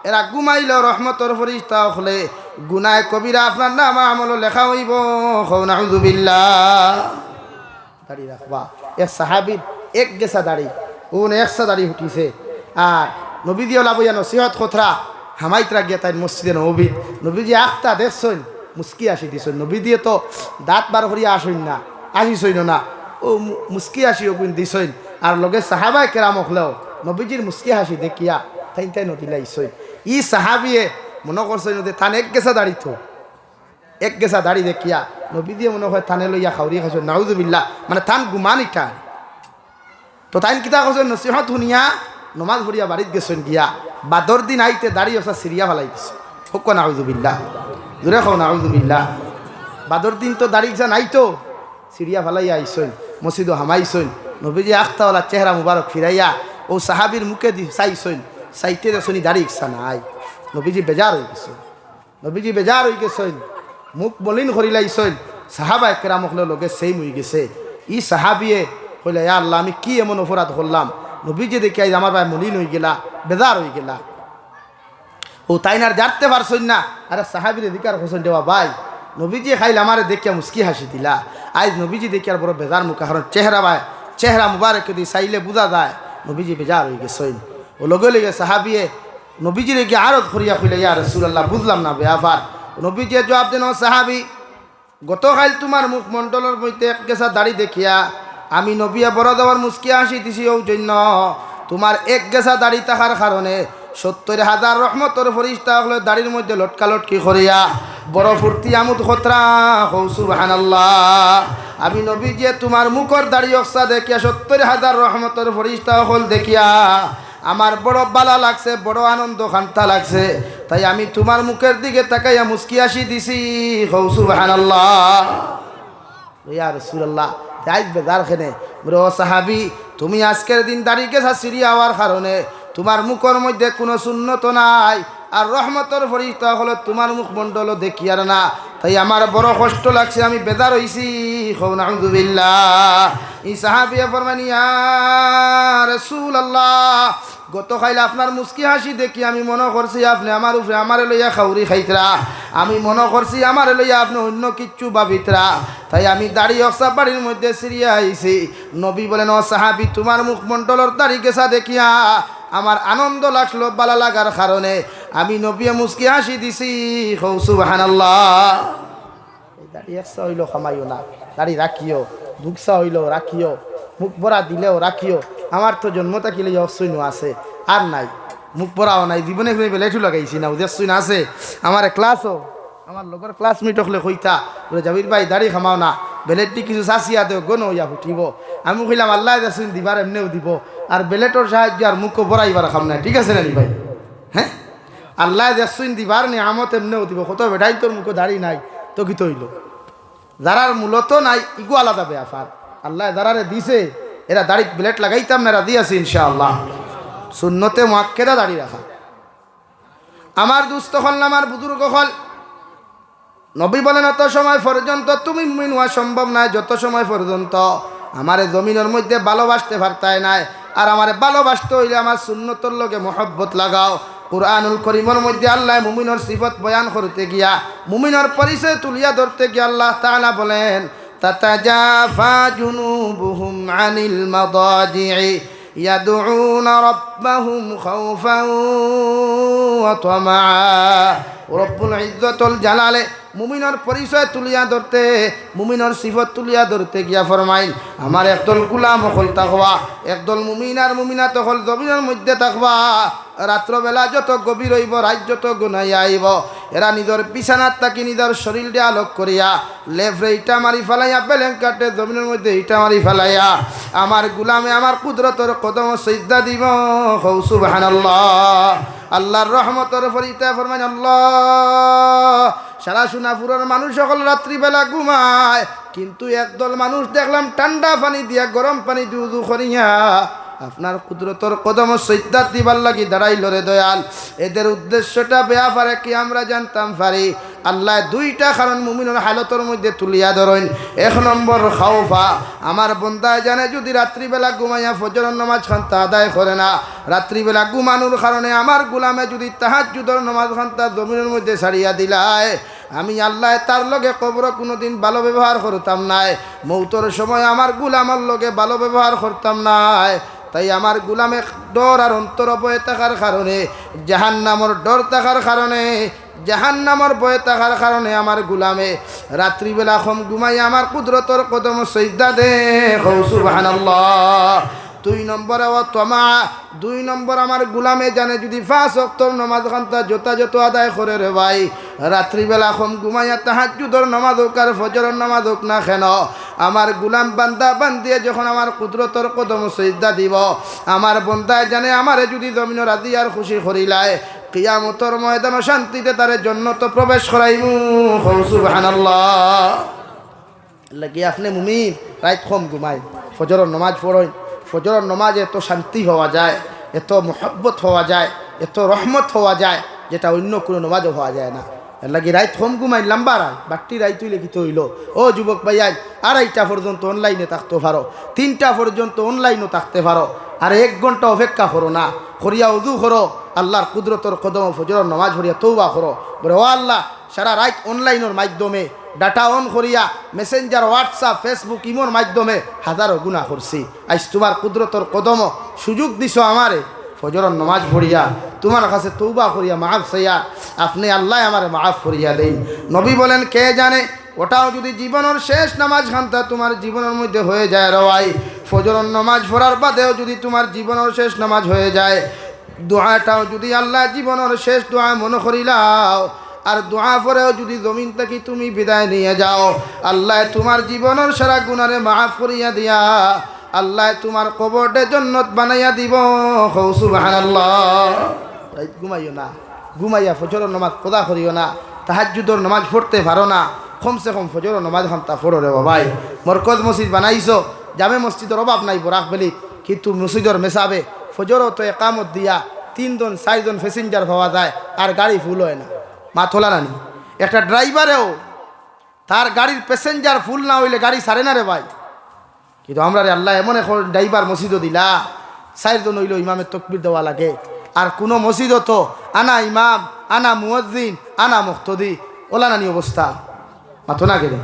এরা ঘুমাইলেও রহমতর ফরিস্তা হলে গুনায় কবিরা আপনার নাম আমল লেখা হইব নাউযুবিল্লাহ দাড়ি রাখবা এ সাহাবীর এক গেছা দাড়ি ওন একশা দাড়ি উঠিছে আর নবী দিয়ে লাবইয়া নসিহত খতরা হামাইতরা গিয়া তাই মসজিদে নবী নবীজি আখতা দেখছইন মুস্কি আসি দিছইন নবী দিয়ে তো দাঁত বার করিয়া আসইন না আসিছইন না ও মুস্কি আসি ওগুন দিছইন আর লগে সাহাবাই কেরাম হলেও নবীজির মুস্কি হাসি দেখিয়া তাই তাই নদীলা ইছইন ই সাহাবিয়ে মনে করছইন নদী থান এক গেছা দাড়ি তো এক গেছা দাড়ি দেখিয়া নবী দিয়ে মনে হয় থানে লইয়া খাউরি খাইছ নাউযুবিল্লাহ মানে থান গুমান ইটা তো তাইন কিতা কৈছেন নসিহত শুনিয়া নমাজ ভরিয়া বাড়িত গেছেন গিয়া বাদর দিন আইতে দাঁড়িয়ে ওসা সিরিয়া ফেলাই দিছে হোক নাউযুবিল্লাহ জোরে খাও নাউযুবিল্লাহ বাদর দিন তো দাড়ি যা নাই তো সিরিয়া ফেলাইয়া আইসইন মসজিদও হামাইছইন নবীজি আখতাওয়ালা চেহারা মুবারক ফিরাইয়া ও সাহাবির মুখে দি চাইছইন চাইতে দেখছনি দাড়ি ইচ্ছা নাই নবীজি বেজার হয়ে গেছেন নবীজি বেজার হয়ে গেছেন মুখ মলিন করিলাইছইন সাহাবা একরাম হলে লগে সেম হয়ে গেছে ই সাহাবিয়ে কইলে ইয়া আল্লাহ আমি কি এমন অপরাধ করলাম নবীজি দেখি আজ আমার ভাই মলিন হয়ে গেলা বেজার হয়ে গেলা ও তাই না জানতে পারছই না আরে সাহাবির এদিকার হোসেন দেওয়া ভাই নবীজি খাইলে আমার দেখিয়া মুস্কি হাসি দিলা আজ নবীজি দেখি আর বড় বেজার মুখ কারণ চেহারা ভাই চেহারা মুবারক দি চাইলে বোঝা যায় নবীজি বেজার হয়ে গেছেন ও লগে লগে সাহাবিয়ে নবীজির গিয়ে আরত করিয়া কইলে ইয়া রাসূলুল্লাহ বুঝলাম না ব্যাপার নবীজি জবাব দেন ও সাহাবি গতকাল তোমার মুখমণ্ডলের মধ্যে এক গেছা দাড়ি দেখিয়া আমি নবিয়া বড় দেওয়ার মুস্কি হাসি দিছি ও জন্য তোমার এক গেছা দাড়ি থাকার কারণে 70,000 রহমতর ফরিস্তা হলে দাড়ির মধ্যে লটকালটকি করিয়া বড় ফুর্তি আমোদ খতরা হৌ সুবহানাল্লাহ আমি নবী যে তোমার মুখর দাড়ি অক্সা দেখিয়া 70,000 রহমতর ফরিস্তা হল দেখিয়া আমার বড় বালা লাগছে বড় আনন্দ খান্তা লাগছে তাই আমি তোমার মুখের দিকে তাকাইয়া মুস্কি হাসি দিছি হৌ সুবহানাল্লাহ ইয়া রাসূলুল্লাহ তাই বেজার খেনে বড় সাহাবী তুমি আজকের দিন দাড়ি গেছা সিরিয়া হওয়ার কারণে তোমার মুখের মধ্যে কোনো সুন্নত নাই আর রহমতর ফরিস্তা হলো তোমার মুখমণ্ডল দেখি আর না তাই আমার বড় কষ্ট লাগছে আমি বেজার হইছি নাউযুবিল্লাহ এই সাহাবিয়া ফরমান ইয়া রাসূলুল্লাহ গতকাল আপনার মুস্কি হাসি দেখি আমি মনে করছি আপনি আমার উপরে আমার লইয়া খাউরি খাইতরা আমি মনে করছি আমার লইয়া আপনি অন্য কিচ্ছু ভাবিতরা তাই আমি দাড়ি অক্সা বাড়ির মধ্যে সিরিয়া আইছি নবী বলেন ও সাহাবী তোমার মুখমণ্ডলের দাড়ি গেছা দেখিয়া আমার আনন্দ লাগলো বালা লাগার কারণে আমি নবী মুস্কি হাসি দিছি সুবহানাল্লাহ দাড়ি একসা হইলেও খামাইও না, দাড়ি রাখিও, দুকসা হইলেও রাখিও, মুখ ভরা দিলেও রাখিও। আমার তো জন্ম থাকিলে অসইন আছে, আর নাই মুখ ভরাও নাই, জীবনে ফিরে বেলেটু লাগাইছি না, উদয়সইন আছে। আমার ক্লাসও আমার লগর ক্লাসমেট হলে কইতা বলে জাবির ভাই দাড়ি খামাও না, বেলেটটি কিছু চাষিয়া দেও গণ হইয়া ফুটিব। আমি কইলাম আল্লাহ দেখুন দিবার এমনিও দিব, আর বেলেটর সাহায্য আর মুখও ভরাইবার খাম না, ঠিক আছে না ভাই? হ্যাঁ, আল্লাহ দেখুন দিবার নিয়ামত এমনিও দিব। কত বেটাই তোর মুখে দাড়ি নাই তো কি তৈল, যারার মূলত নাই ইগু আলাদা ব্যাপার। আল্লাহ যারারে দিছে এরা দাড়ি বেলেট লাগাইতাম না, এরা দিয়েছে ইনশাআল্লাহ। সুন্নতে মুআক্কাদা দাড়ি রাখা। আমার দুস্থ হল, আমার বুজুর্গ হল, নবী বলেন অত সময় পর্যন্ত তুমি মুমিন হওয়া সম্ভব নয় যত সময় পর্যন্ত আমারে জমিনের মধ্যে ভালোবাসতে পারতাই নাই। আর আমারে ভালোবাসতে হইলে আমার সুন্নতর লগে মহব্বত লাগাও। কুরআনুল কারীমের মধ্যে আল্লাহ মুমিনের সিফত বয়ান করতে গিয়া, মুমিনের পরিচয় তুলিয়া ধরতে গিয়া আল্লাহ তাআলা বলেন তাতাজাফা জুনুবুহুম আনিল মাদাজি'i ইয়াদউনা রাব্বাহুম খাউফান ওয়া তামাআ। রব্বুল ইজ্জতুল জালালে মুমিনের পরিচয় তুলিয়া ধরতে, মুমিনের সিফত তুলিয়া ধরতে গিয়া ফরমাইন আমার একদল গুলাম হল থাকবা, একদল মুমিন আর মুমিনাত হল জমিনের মধ্যে থাকবা। রাত্রবেলা যত গভীর হইব, রাত যত গুনাইয়া আইব, এরা নিজের বিছানার থাকি নিজের শরীরটা আলোক করিয়া লেফরে ইটা মারি ফেলাইয়া বেলেঙ্কাটে জমিনের মধ্যে ইটা মারি ফেলাইয়া আমার গুলামে আমার কুদরতর কদম সিজদা দিব। হৌ সুবহানাল্লাহ। আল্লাহর রহমতের ফরিতা ফরমান আল্লাহ। সারা সোনাপুরের মানুষ সকল রাত্রিবেলা ঘুমায়, কিন্তু একদল মানুষ দেখলাম ঠান্ডা পানি দিয়া গরম পানি দিয়ে উযু করিয়া আপনার কুদরতর কদম সিজদা দিবার লাগি দাঁড়াইল রে দয়াল। এদের উদ্দেশ্যটা ব্যাপারে কি আমরা জানতাম পারি? আল্লাহ দুইটা কারণ মুমিনের হালতের মধ্যে তুলিয়া ধরেন। এক নম্বর খাউফা, আমার বন্দায় জানে যদি রাত্রিবেলা ঘুমাইয়া ফজরের নামাজ খান্তা আদায় করে না, রাত্রিবেলা ঘুমানোর কারণে আমার গোলামে যদি তাহাজ্জুদের নামাজ খান্তা জমিনের মধ্যে ছাড়িয়া দিলায়, আমি আল্লাহ তার লগে কবর কোনোদিন ভালো ব্যবহার করতাম নাই, মৌতর সময় আমার গোলামের লগে ভালো ব্যবহার করতাম নাই। তাই আমার গোলামে ডর আর অন্তর বয়ে থাকার কারণে, জাহান্নামের ডর থাকার কারণে, জাহান্নামের বয়ে থাকার কারণে আমার গোলামে রাত্রিবেলা কম ঘুমাই আমার কুদরতর কদম সিজদা দে। সুবহানাল্লাহ। দুই নম্বরে ও তমা, দুই নম্বর আমার গোলামে জানে যদি 5 ওয়াক্তের নামাজ খান্তা যথাযথ আদায় করে রে ভাই, রাত্রিবেলা কম ঘুমাইয়া তাহাজ্জুদের নামাজ হোক আর ফজরের নামাজ হোক না কেন, আমার গোলাম বান্দা বান্দিয়ে যখন আমার কুদরতর কদম সিজদা দিব, আমার বন্দায় জানে আমারে যদি জমিন রাজি আর খুশি করিলায়, কিয়ামতের ময়দানে শান্তিতে তারে জান্নাত প্রবেশ করাইমু। সুবহানাল্লাহ। লাগি আপনি মুমিন রাত কম ঘুমাই, ফজরের নামাজ পড়েন, ফজরের নামাজে এত শান্তি হওয়া যায়, এত মোহব্বত হওয়া যায়, এত রহমত হওয়া যায় যেটা অন্য কোনো নামাজও হওয়া যায় না। এর লাগি রাত কম ঘুমাই লম্বা রায় বাট্টি রায় তুই লিখিত হইল। ও যুবক ভাইয়াই, 2:30টা পর্যন্ত অনলাইনে থাকতে পারো, 3টা পর্যন্ত অনলাইনও থাকতে পারো, আর 1 ঘন্টা অপেক্ষা করো না, করিয়া উযু করো, আল্লাহর কুদরতর কদম ফজরের নামাজ পড়িয়া তওবা করো, বলে ও আল্লাহ সারা রাত অনলাইনের মাধ্যমে ডাটা অন করিয়া মেসেঞ্জার, হোয়াটসঅ্যাপ, ফেসবুক, ইমোর মাধ্যমে হাজারো গুনাহ করছি, আজ তোমার কুদরতর কদম সুযোগ দিছো আমারে ফজরের নামাজ পড়িয়া তোমার কাছে তওবা করিয়া মাফ চাইয়া, আপনি আল্লাহ আমারে মাফ করিয়া দেন। নবী বলেন কে জানে ওটাও যদি জীবনের শেষ নামাজ খান্তা তোমার জীবনের মধ্যে হয়ে যায় রে ভাই, ফজরের নামাজ পড়ার বাদেও যদি তোমার জীবনের শেষ নামাজ হয়ে যায়, দোয়াটাও যদি আল্লাহ জীবনের শেষ দোয়া মনে করিলাও, আর দোয়া পরেও যদি জমিন থেকে তুমি বিদায় নিয়ে যাও, আল্লাহ তোমার জীবনের সারা গুনারে মাফ করিয়া দিয়া আল্লাহ তোমার কবরটা জান্নাত বানাইয়া দিব। সুবহানাল্লাহ। রাত ঘুমাইও না, ঘুমাইয়া ফজরের নামাজ কদা করিও না, তাহাজ্জুদের নামাজ পড়তে পারো না, কমসে কম ফজরের নামাজ খান্তা পড়ো রে ভাই। মরকজ মসজিদ বানাইছো, জামে মসজিদের অভাব নাই বরাক বেলি, কিন্তু মসজিদের মেসাবে ফজরও তো একামত দিয়া 3 জন 4 জন প্যাসেঞ্জার পাওয়া যায়, আর গাড়ি ফুল হয় না, মা তোলা নানি। একটা ড্রাইভারেও তার গাড়ির প্যাসেঞ্জার ফুল না হইলে গাড়ি ছাড়ে না রে ভাই। কিন্তু আমরা রে আল্লাহ এমন এখন ড্রাইভার মসজিদও দিলা, 4 জন হইলেও ইমামের তকবির দেওয়া লাগে, আর কোনো মসজিদও তো আনা ইমাম, আনা মুয়াজ্জিন, আনা মুক্তদি, ওলা নানি অবস্থা, মাথো না গেলে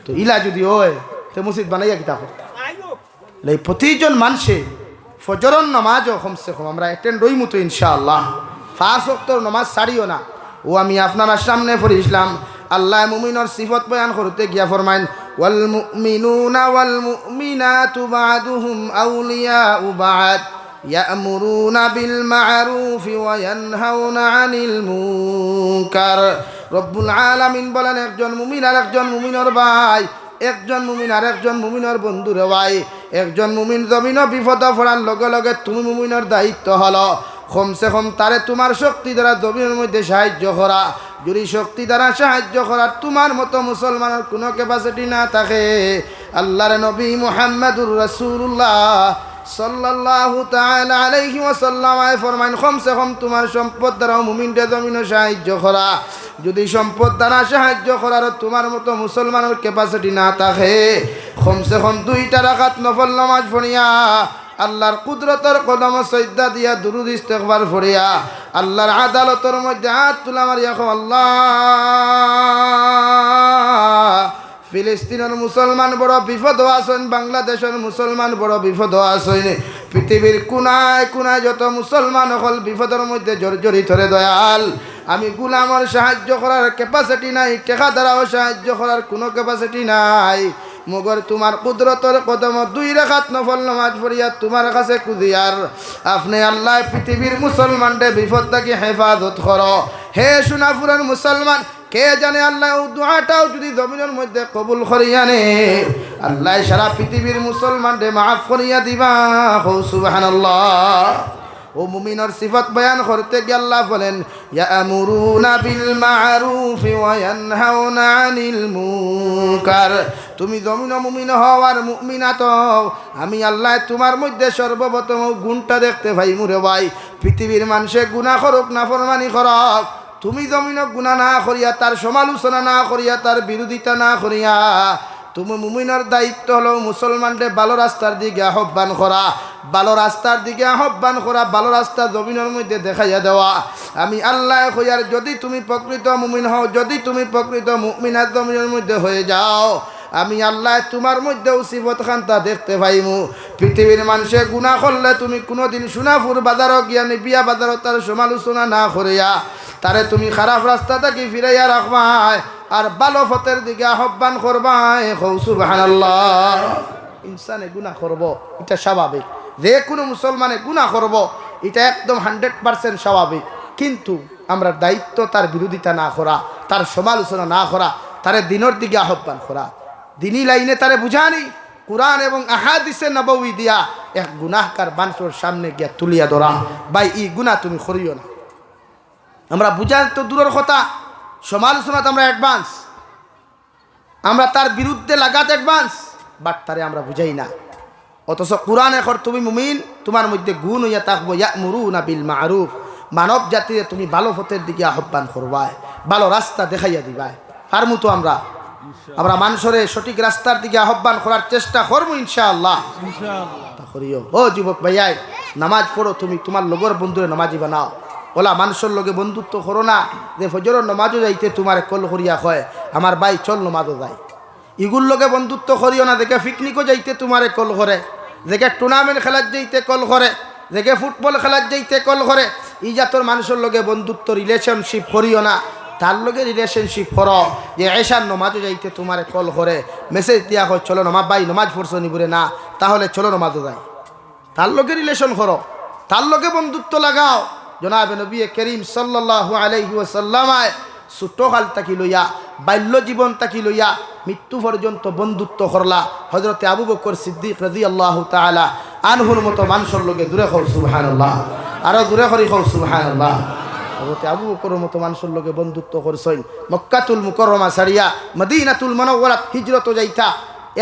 তো ইলা যদি হয় তো মসজিদ বানাইয়া কিতা করতে। এই প্রতিজন মানুষে ফজরের নামাজও কমসে কম আমরা অ্যাটেন্ড হইমু তো ইনশাআল্লাহ। 5 ওয়াক্তের নামাজ ছাড়িও না। ও আমি আপনার সামনে পড়িছিলাম আল্লাহ মুমিনের সিফত বয়ান করতে গিয়া ফরমাইন ওয়াল মুমিনুনা ওয়াল মুমিনাতু বা'দুহুম আউলিয়াউ বা'দ ইয়া'মুরুনা বিল মা'রুফি ওয়া ইয়ানহাউনা আনিল মুনকার। রব্বুল আলামিন বলেন একজন মুমিন আর একজন মুমিনের ভাই, একজন মুমিন আর একজন মুমিনের বন্ধুরে ভাই। একজন মুমিন জমিন বিপদ পড়ার লগে লগে তুমি মুমিনের দায়িত্ব হলো কমসে কম তারে তোমার শক্তি দ্বারা জমিনের মধ্যে সাহায্য করা। যদি শক্তি দ্বারা সাহায্য করার তোমার মতো মুসলমানের কোনো ক্যাপাসিটি না থাকে, আল্লাহর নবী মুহাম্মদুর রাসূলুল্লাহ সাল্লাল্লাহু তাআলা আলাইহি ওয়াসাল্লাম ফরমান কমসে কম তোমার সম্পদ দ্বারা মুমিনকে জমিনে সাহায্য করা। যদি সম্পদ দ্বারা সাহায্য করার তোমার মতো মুসলমানের ক্যাপাসিটি না থাকে, কমসে কম 2টা রাকাত নফল নামাজ পড়িয়া আল্লাহর কুদরতের কদম সজদা দিয়া দুরূদ ইস্তিগফার পড়িয়া আল্লাহর আদালতের মধ্যে হাত তুলা মারিয়া আল্লাহ, ফিলিস্তিনের মুসলমান বড় বিপদ আছেন, বাংলাদেশের মুসলমান বড় বিপদ আছেন, পৃথিবীর কোনায় কোনায় যত মুসলমান হল বিপদের মধ্যে জর্জরিত রে দয়াল। আমি গুলামর সাহায্য করার ক্যাপাসিটি নাই, টেকা দ্বারাও সাহায্য করার কোনো ক্যাপাসিটি নাই, মগর তোমার কুদরতের কদম 2 রাকাত নফল নামাজ পড়িয়া তোমার কাছে কুদিয়ার আপনি আল্লাহ পৃথিবীর মুসলমানদের বিপদ থেকে হেফাজত করো। হে সোনাপুরের মুসলমান, কে জানে আল্লাহ দোয়াটাও যদি জমিনের মধ্যে কবুল করিয়া নে, আল্লাহ সারা পৃথিবীর মুসলমানদের মাফ করিয়া দিবা। সুবহানাল্লাহ। ও মুমিনের সিফত বয়ান করতে গিয়ে আল্লাহ বলেন ইয়া'মুরুনা বিল মা'রুফি ওয়া ইয়ানহাউনা আনিল মুনকার। তুমি জমিন মুমিন হও আর মুমিনাত হও, আমি আল্লাহ তোমার মধ্যে সর্বপ্রথম গুণটা দেখতে পাই মুরে ভাই। পৃথিবীর মানুষে গুনাহ করুক নাফরমানি করুক, তুমি জমিন গুনাহ না করিয়া তার সমালোচনা না করিয়া তার বিরোধিতা না করিয়া তুমি মুমিনের দায়িত্ব হলো মুসলমানদের ভালো রাস্তার দিকে আহ্বান করা, ভালো রাস্তার দিকে আহ্বান করা, ভালো রাস্তা জমিনের মধ্যে দেখাইয়া দেওয়া। আমি আল্লাহ কইয়ার যদি তুমি প্রকৃত মুমিন হও, যদি তুমি প্রকৃত মুমিনাত জমিনের মধ্যে হয়ে যাও, আমি আল্লাহ তোমার মধ্যেও সিফত খান্তা দেখতে পাইমু। পৃথিবীর মানুষে গুনাহ করলে তুমি কোনোদিন সোনাপুর বাজারও গিয়া নিবিয়া বাজারও তার সমালোচনা না করিয়া তারে তুমি খারাপ রাস্তা থেকে ফিরাইয়া রাখবাই আর ভালো পথের দিকে আহ্বান করবাই। সুবহানাল্লাহ। ইনসানে গুনাহ করব, এটা স্বাভাবিক, যে কোনো মুসলমানে গুনাহ করব, এটা একদম 100% স্বাভাবিক। কিন্তু আমরা দায়িত্ব তার বিরোধিতা না করা, তার সমালোচনা না করা, তারে দিনের দিকে আহ্বান করা, দিনী লাইনে তারে বুঝানি, কুরআন এবং আহাদিসে নববী দিয়া এক গুনাহকার মানুষের সামনে গিয়া তুলিয়া ধরা, ভাই এই গুনাহ তুমি করিও না। আমরা বুঝান তো দূরের কথা, সমালোচনা তো আমরা অ্যাডভান্স, আমরা তার বিরুদ্ধে লাগাতে অ্যাডভান্স, বাট তারে আমরা বুঝাই না। অথচ কুরআন এখন তুমি মুমিন, তোমার মধ্যে গুণ হইয়া থাকবো ইয়া'মুরুনা বিল মা'রুফ, মানব জাতিরে তুমি ভালো পথের দিকে আহ্বান করবাই, ভালো রাস্তা দেখাইয়া দিবাই। আর মতো আমরা মানুষের সঠিক রাস্তার দিকে আহ্বান করার চেষ্টা করবো ইনশাআল্লাহ। করিও ও যুবক ভাইয়াই, নামাজ পড়ো, তুমি তোমার লগর বন্ধুরে নামাজি বানাও। ওলা মানুষের লগে বন্ধুত্ব করো না যে ফজরের নামাজও যাইতে তোমার কল করিয়া কয় আমার ভাই চল নামাজও যাই। ইগুর লগে বন্ধুত্ব করিও না দেখে পিকনিকও যাইতে তোমার কল করে, দেখে টুর্নামেন্ট খেলার যাইতে কল করে, দেখে ফুটবল খেলার যাইতে কল করে। ই জাতর মানুষের লগে বন্ধুত্ব রিলেশনশিপ করিও না, তার লগে রিলেশনশিপ করো যে এশার নমাজও যাইতে তোমার কল করে, মেসেজ দিয়া হয় চলো নমাজ ভাই নমাজ পড়ছো নিবরে না, তাহলে চলো নমাজও যাই। তার লগে রিলেশন করো, তার লগে বন্ধুত্ব লাগাও। জনাবে নবী করিম সাল্লাল্লাহু আলাইহি ওয়াসাল্লাম ছোটকাল তাকি লইয়া বাল্য জীবন তাকি লইয়া মৃত্যু পর্যন্ত বন্ধুত্ব করলা হযরতে আবু বকর সিদ্দিক রাদিয়াল্লাহু তাআলা আনহুর মতো মানুষের লগে দূরে হও সুবহানাল্লাহ, আরো দূরে করি হও সুবহানাল্লাহ। হযরতে আবু বকরের মতো মানুষের লগে বন্ধুত্ব করছেন, মক্কাতুল মুকাররমা ছাড়িয়া মদিনাতুল মুনাওয়ারাত হিজরত যাইতা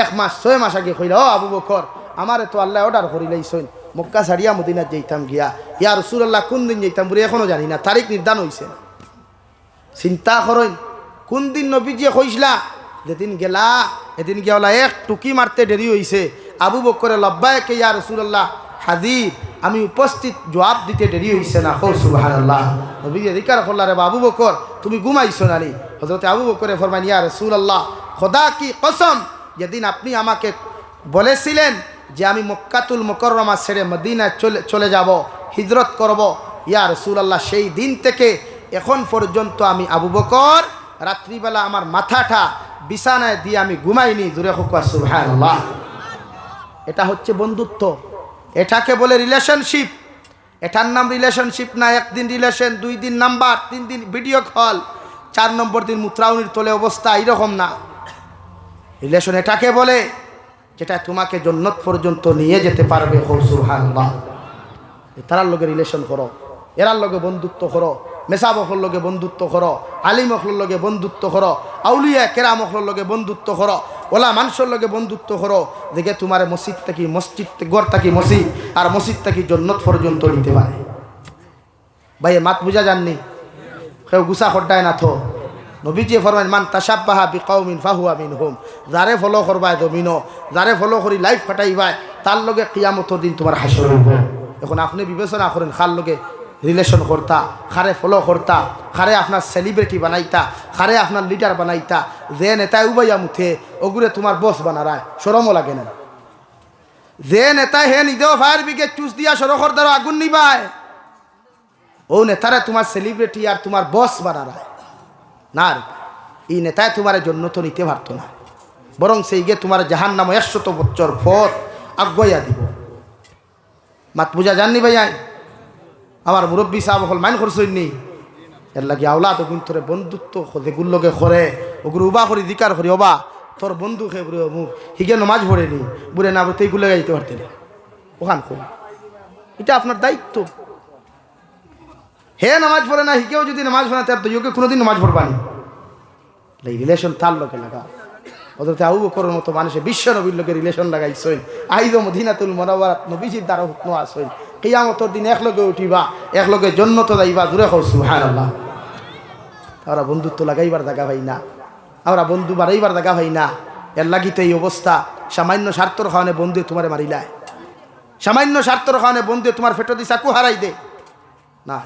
1 মাস 6 মাস আগে কইলা, ও আবু বকর আমারে তো আল্লাহ অর্ডার করিলাইছেন মক্কা ছাড়িয়া মদিনাত যাইতাম গিয়া, ইয়া রাসূলুল্লাহ কোন দিন যাইতাম বলে এখনো জানি না, তারিখ নির্ধারণ হইছে না। চিন্তা করেন কোন দিন নবীজি কইসলা, যেদিন গেলা এদিন গিয়া ওলা এক টুকি মারতে দেরি হইছে। আবু বকরে লব্বাইকে ইয়া রাসূলুল্লাহ হাজির, আমি উপস্থিত, জবাব দিতে দেরি হইছে না। কও সুবহানাল্লাহ। নবীজি জিকার করলা রে আবু বকর তুমি ঘুমাইছো নানি? হযরতে আবু বকরে ফরমান ইয়া রাসূলুল্লাহ খোদা কি কসম, যেদিন আপনি আমাকে বলেছিলেন যে আমি মক্কাতুল মুকাররমা ছেড়ে মদিনায় চলে যাব, হিজরত করব, ইয়া রাসূলুল্লাহ সেই দিন থেকে এখন পর্যন্ত আমি আবু বকর রাত্রিবেলা আমার মাথাটা বিছানায় দিয়ে আমি ঘুমাইনি, জোরে হোক সুবহানাল্লাহ। এটা হচ্ছে বন্ধুত্ব, এটাকে বলে রিলেশনশিপ। এটার নাম রিলেশনশিপ না। একদিন রিলেশন, 2 দিন নাম্বার, 3 দিন ভিডিও কল, 4 নম্বর দিন মুত্রাউনির তোলে অবস্থা, এরকম না। রিলেশন এটাকে বলে যেটা তোমাকে জান্নাত পর্যন্ত নিয়ে যেতে পারবে। সুবহানাল্লাহ। তারার লগে রিলেশন করো, এরার লগে বন্ধুত্ব করো, মেসাবকর লগে বন্ধুত্ব করো, আলিমকর লগে বন্ধুত্ব করো, আউলিয়া কেরামকর লগে বন্ধুত্ব করো, ওলা মানুষের লগে বন্ধুত্ব করো। দেখে তোমার মসজিদ থেকে ঘর থাকি মসজিদ, আর মসজিদ থেকে জান্নাত পর্যন্ত নিতে পারে। ভাই মাত বুঝা যাননি? কেউ গুসা খড্ডায় না থো। নবীজি ফরমাইন মান তাশাব্বাহা বিকাউমিন ফাহুয়া মিনহুম। যারে ফলো করবায় দমিনো, যারে ফলো করি লাইফ কাটাইবায়, তার লগে কিয়ামতের দিন তোমার হাসর হইব। এখন আপনি বিবেচনা করেন খার লগে রিলেশন করতা, খারে ফলো করতা, খারে আপনার সেলিব্রিটি বানাইতা, খারে আপনার লিডার বানাইতা, যে নেতায় উবাইয়া মুথে ওগুলো তোমার বস বানারায়, শরমও লাগে না। যে নেতায় হে নিজেও ফায়ার ব্রিগেড চুজ দিয়া সড়কর দ্বারা আগুন নিবায়, ও নেতারে তোমার সেলিব্রিটি আর তোমার বস বানারায় না। এই নেতায় তোমার জন্য তো নিতে পারতো না, বরং সেই গিয়ে তোমার জাহান্নাম 100 বছর পথ আগুয়াইয়া দিব। মাত বুঝা জাননি ভাই? আমার মুরব্বী সাহেব হল মাইন করছইনি, এর লাগে আওলা তো কিন্তু বন্ধুত্ব যেগুলো লগে করে ওগুলো উবা করি দিকার করি, ওবা তোর বন্ধু খে বুড়ে মুখ হিগে নমাজ পড়েনি বুড়ে না বলতে এইগুলো যাইতে পারতেন ওখান খুব। এটা আপনার দায়িত্ব। হে নামাজ পড়ে না, হিকেও যদি নামাজ পড়ে তার তো ইয়োকে কোনোদিন নামাজ পড়বানি। এই রিলেশন তার লোকে লাগা। অথচ আবু বকরের মতো মানুষের বিশ্ব নবীর লোকে রিলেশন লাগাইছই। আইদ মদিনাতুল মুনাওয়ারাত নবীজির দ্বারা হুকম আসই। কিয়ামতের দিন একলগে উঠিবা, একলগে জান্নাতে যাইবা। জোরে কও সুবহানাল্লাহ। আমরা বন্ধুত্ব লাগাইবার জায়গা ভাই না, আমরা বন্ধু বাড়াইবার জায়গা ভাই না। এর লাগিতে এই অবস্থা। সামান্য স্বার্থর কারণে বন্ধু তোমারে মারিলায়, সামান্য স্বার্থর কারণে বন্ধু তোমার ফেটো দি চাকু হারাই দে না।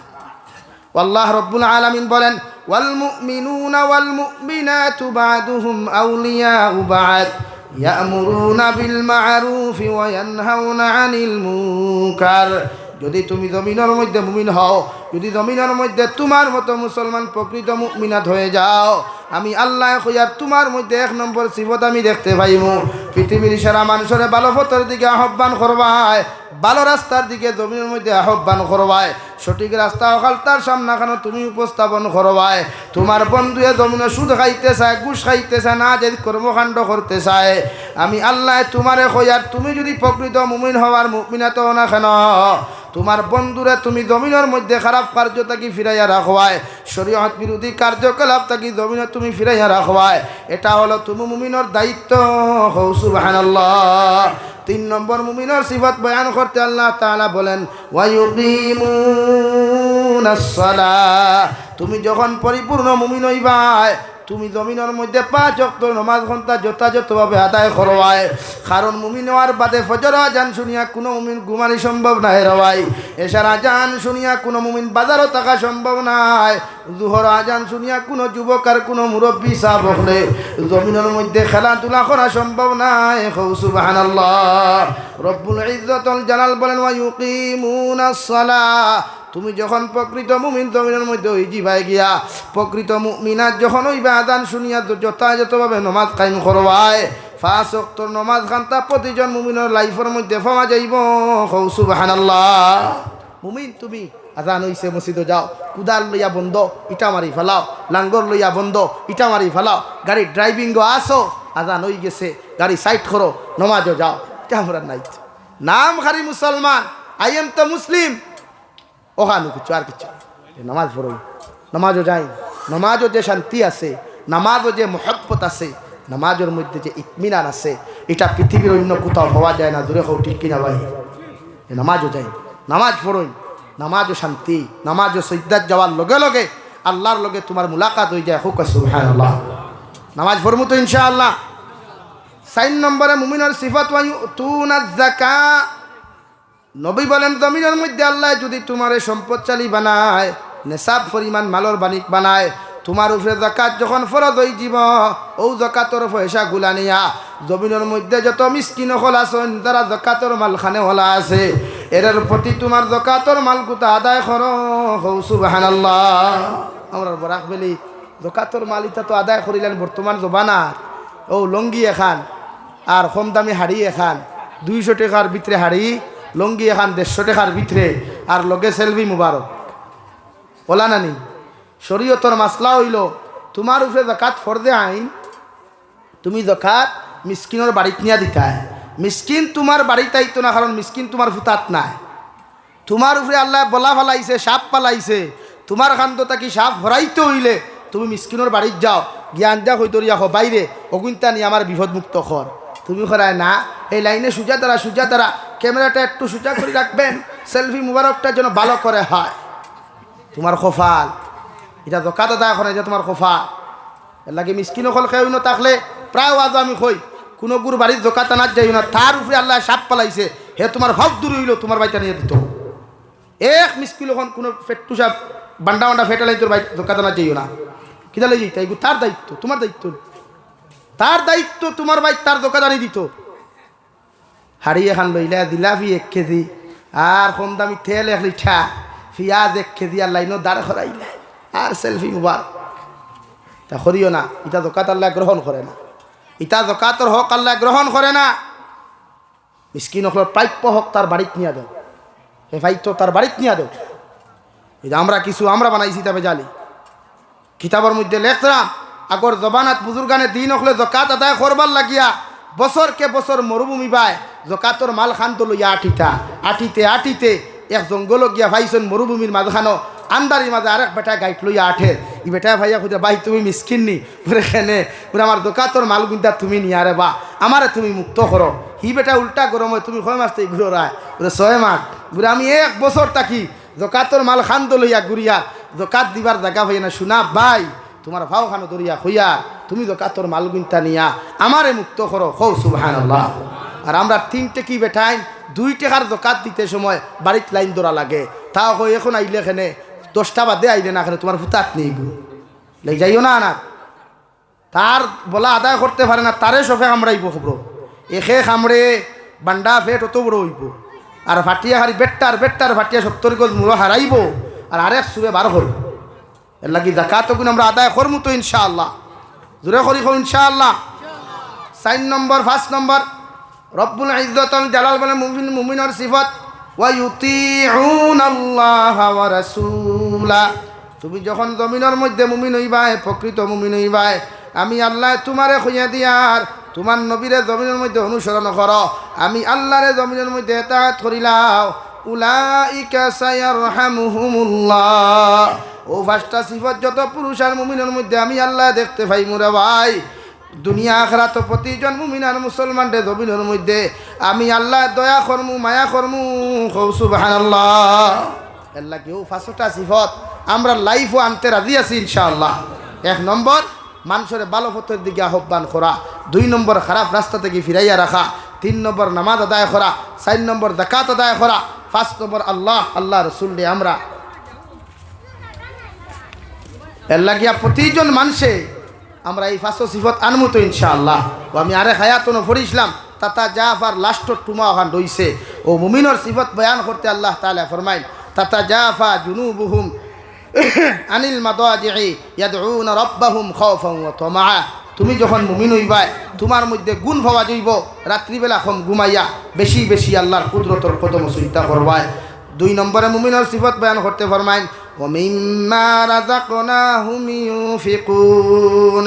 আল্লাহ রব্বুল আলামিন বলেন ওয়াল মুমিনুনা ওয়াল মুমিনাতু বা'দুহুম আউলিয়াউ বা'দ ইয়া'মুরুনা বিল মা'রুফি ওয়া ইয়ানহাউনা আনিল মুনকার। যদি তুমি জমিনের মধ্যে মুমিন হও, যদি জমিনের মধ্যে তোমার মতো মুসলমান প্রকৃত মুমিনাত হয়ে যাও, আমি আল্লাহ কইয়ার তোমার মধ্যে 1 নম্বর সিফত আমি দেখতে পাইমু। পৃথিবীর সারা মানুষের ভালো পথের দিকে আহ্বান করবায়, ভালো রাস্তার দিকে জমিনের মধ্যে আহ্বান করবায়, সঠিক রাস্তা অকাল তার সামনাখানে তুমি উপস্থাপন করবায়। তোমার বন্ধু জমিনে সুদ খাইতে চায়, ঘুষ খাইতে চায়, না যে কর্মকাণ্ড করতে চায়, আমি আল্লাহ তোমারে কইয়ার তুমি যদি প্রকৃত মুমিন হওয়ার মুমিনাত না কেন, তোমার বন্ধুরে তুমি জমিনের মধ্যে খারাপ কার্য থাকি ফিরাইয়া রাখবায়, শরীয়ত বিরোধী কার্যকলাপ থাকি জমিনে তুমি ফিরাইয়া রাখবায়। এটা হলো তুমি মুমিনের দায়িত্ব। সুবহানাল্লাহ। 3 নম্বর মুমিনের সিফাত বয়ান করতে আল্লাহ তাআলা বলেন ওয়ায়ুকিমুনাস সালাহ। তুমি যখন পরিপূর্ণ মুমিন হইবাই, তুমি জমিনের মধ্যে 5 ওয়াক্ত নামাজ ঘন্টা যথাযথভাবে আদায় করবাই। কারণ মুমিন হওয়ার বাদে ফজর আজান শুনিয়া কোনো মুমিন ঘুমানি সম্ভব নাই রবাই। এশার আজান শুনিয়া কোনো মুমিন বাজারও থাকা সম্ভব নাই। জোহর আজান শুনিয়া কোনো যুবক আর কোনো মুরব্বী সাহেব হলে জমিনের মধ্যে খেলাধুলা করা সম্ভব নাই। সুবহানাল্লাহ। রব্বুল ইজ্জতুল জালাল বলেন ওয়ায়ুকিমুনাস সালাহ। তুমি যখন প্রকৃত মুমিন জমিনের মধ্যে ওই জিবাই গিয়া প্রকৃত মুমিনাত যখন হইবা, আযান শুনিয়া যথাযথভাবে নামাজ কায়েম করবায়, 5 ওয়াক্ত নামাজ খান্তা প্রতিজন মুমিনের লাইফের মধ্যে পাওয়া যাইব। সুবহানাল্লাহ। মুমিন তুমি আযান হইছে মসজিদে যাও, কুদাল লইয়া বন্ধ ইটা মারি ফেলাও, লাঙ্গর লইয়া বন্ধ ইটা মারি ফেলাও, গাড়ি ড্রাইভিংও আসো, আযান হয়ে গেছে গাড়ি সাইড করো, নামাজও যাও। এটা আমরা নাই নাম খালি মুসলমান, আই এম তো মুসলিম, ওখানে কিছু আর কিছু। নামাজ পড়ো, নামাজও যাই, নামাজও যে শান্তি আছে, নামাজও যে মহব্বত আছে, নামাজের মধ্যে যে ইতমিনান আছে, এটা পৃথিবীর অন্য কোথাও পাওয়া যায় না। দূরে হোক ঠিক কিনা ভাই? নামাজও যাই, নামাজ পড়ই, নামাজও শান্তি, নামাজও সজ্জাত যাওয়ার লগে লগে আল্লাহর লগে তোমার মুলাকাত হয়ে যায়। হোক সুবহানাল্লাহ। নামাজ পড়মু তো ইনশাআল্লাহ। 4 নম্বরে মুমিনের সিফাত ওয়ায়ুতুনাজ যাকাত। নবী বলেন জমিনের মধ্যে আল্লাহ যদি তোমার সম্পদশালী বানায়, নেশাব পরিমাণ মালর বানিক বানায়, তোমার উপরে যাকাত যখন ফরজ হয়ে যাব, ও যাকাতর পয়সা গুলা নিয়া জমিনের মধ্যে যত মিসকিন হল আছেন তারা যাকাতর মালখানে হলা আছে, এর প্রতি তোমার যাকাতর মাল গুতা আদায় করো। সুবহানাল্লাহ। আমরা বরাক বেলি জকাতর মাল ইটা তো আদায় করিলেন বর্তমান জবানার ও লঙ্গি এখান আর কম দামি হাড়ি এখান 200 টাকার ভিতরে হাড়ি লঙ্গি এখান 150 টাকার ভিতরে আর লগে সেলফি মুবারক ওলা নানি শরীয়তর মাসলা হইল তোমার উপরে জাকাত ফরদে আইন তুমি জাকাত মিসকিনের বাড়িত নিয়া দিতায় মিসকিন তোমার বাড়িতে আইতো না কারণ মিসকিন তোমার ফুতাত নাই তোমার উপরে আল্লাহ বলা ফালাইছে সাপ পালাইছে তোমার খান্ত তাকি সাপ হরাইতে হইলে তুমি মিসকিনের বাড়িত যাও জ্ঞান যা হইতো রিয়া বাইরে অগুনতা নিয়ে আমার বিপদ মুক্ত কর তুমি করায় না এই লাইনে সুজা দ্বারা ক্যামেরাটা একটু সুজা করে রাখবেন সেলফি মুবারকটা যেন ভালো করে হয় তোমার খোফাল এটা জকাত আদায় করে যে তোমার খোফাল এর লাগে মিসকিন হল খেয়ে না থাকলে প্রায় আজ আমি কই কোনো গুর বাড়ির জকাত আনার যাই না তার উপরে আল্লাহ সাপ পালাইছে হে তোমার ভাব দূর হইল তোমার বাড়িটা নিয়ে দিত এক মিসকিন এখন কোনো ফেট্টু সাপ বান্ডা ফেটালাই তোর বাড়ি জকাত আনার যাইও না কিনা লাই যাইতা এগুলো তার দায়িত্ব তোমার দায়িত্ব তার দায়িত্ব তোমার বাড়ি তার জকাত আনি দিত হাড়ি এখান লইলা দিলাফি 1 কেজি আর কম দামি তেল 1 লিটার পিঁয়াজ 1 কেজি আর লাইনও দাঁড় করাইলে আর সেলফি মুবারক তা করিও না এটা জকাত আল্লাহ গ্রহণ করে না এটা জকাতর হক আল্লাহ গ্রহণ করে না মিসকিন হল প্রাপ্য হক তার বাড়িত নিয়ে দেও হে ভাই তো তার বাড়িত নিয়ে দেও এটা আমরা বানাইছি তবে জালি কিতাবের মধ্যে লেখলাম আগর জবানাত বুজুর্গানে দিন হলে জকাত আদায় করবার লাগিয়া বছরকে বছর মরুভূমি বায় জকাতর মাল খান তো লইয়া আটিতে এক জঙ্গল গিয়া ভাইছেন মরুভূমির মাঝখানো আন্দারির মাঝে আরেক বেটা গাইট লইয়া আঠে ই বেটা ভাইয়া খুঁজে ভাই তুমি মিসকিন নি বলে কেনে বলে আমার দোকাতর মাল গুন্ডা তুমি নিয়ে আরে বা আমারে তুমি মুক্ত করো হি বেটা উল্টা গরম হয় তুমি 6 মাস থেকে ঘুরো রায় বলে 6 মাস বলে আমি 1 বছর থাকি দোকাতর মাল খান তো লইয়া ঘুরিয়া দোকাত দিবার জায়গা হইয়া না শুনা ভাই তোমার ভাও খানো দরিয়া হইয়া তুমি দোকাতর মাল গুন্টা নিয়া আমারে মুক্ত করো হৌ সুবহানাল্লাহ আর আমরা 3টে কি বেটাইন 2 টাকার দোকাত দিতে সময় বাড়িত লাইন ধরা লাগে তাও কই এখন আইলে এখানে 10টা বাদে আইলে না এখানে তোমার ফুতাত নেই গো লেগে যাইও না না তার বলা আদায় করতে পারে না তারে সফে কামড়াইব খবর এখে কামড়ে বান্ডা ফেট অত বড় হইব আর ফাটিয়া হারি বেট্টার ফাটিয়া 70 গজ মুড়ো হারাইব আর আরেক সুবে 12 করব এর লাগি যাকাত গুণ আমরা আদায় করমু তো ইনশাআল্লাহ জোরে করি কো ইনশাআল্লাহ 4 নম্বর 5 নম্বর রব্বুল ইজ্জতুল জালাল বলে মুমিনের সিফাত ওয়া ইউতিউনাল্লাহ ওয়া রাসূলা তুমি যখন জমিনের মধ্যে মুমিন হইবাই প্রকৃত মুমিন হইবাই আমি আল্লাহ তোমারে কইয়া দিয়ার তোমার নবীরে জমিনের মধ্যে অনুসরণ করো আমি আল্লাহরে জমিনের মধ্যে ইতাআত করিলাও উলাইকা সায়ারহামুহুমুল্লাহ ও 5টা সিফাত যত পুরুষ আর মুমিনের মধ্যে আমি আল্লাহ দেখতে পাই মোরে ভাই দুনিয়া আখিরাত প্রতিজন মুমিন আর মুসলমানদের জমিনের মধ্যে আমি আল্লাহ দয়া করমু মায়া করমু সুবহানাল্লাহ আল্লাহ কেউ 5টা সিফাত আমরা লাইফও আনতে রাজি আছি ইনশাআল্লাহ 1 নম্বর মানুষের ভালো পথের দিকে আহ্বান করা 2 নম্বর খারাপ রাস্তা থেকে ফিরাইয়া রাখা 3 নম্বর নামাজ আদায় করা 4 নম্বর যাকাত আদায় করা 5 নম্বর আল্লাহ রাসূল দিয়ে আমরা এর লাগিয়া প্রতিজন মানুষে আমরা এই 5টা সিফাত আনমু তো ইনশাআল্লাহ ও আমি আরে হায়াতনো পড়িছিলাম তাতা জাফার লাস্টর টুমা ওখান রইছে ও মুমিনের সিফাত বয়ান করতে আল্লাহ তাআলা ফরমাইল তাতা জাফা জুনুবুহুম আনিল মাদাজি'i ইয়াদউনা রাব্বাহুম খাওফান ওয়া তামআ তুমি যখন মুমিন হইবা তোমার মধ্যে গুণ পাওয়া যাইব রাত্রিবেলা কম ঘুমাইয়া বেশি বেশি আল্লাহর কুদরতের কদম চিন্তা করবা 2 নম্বরে মুমিনের সিফাত বয়ান করতে ফরমাইল ওয়া মিম্মা রাযাকনাহুম ইউফিকুন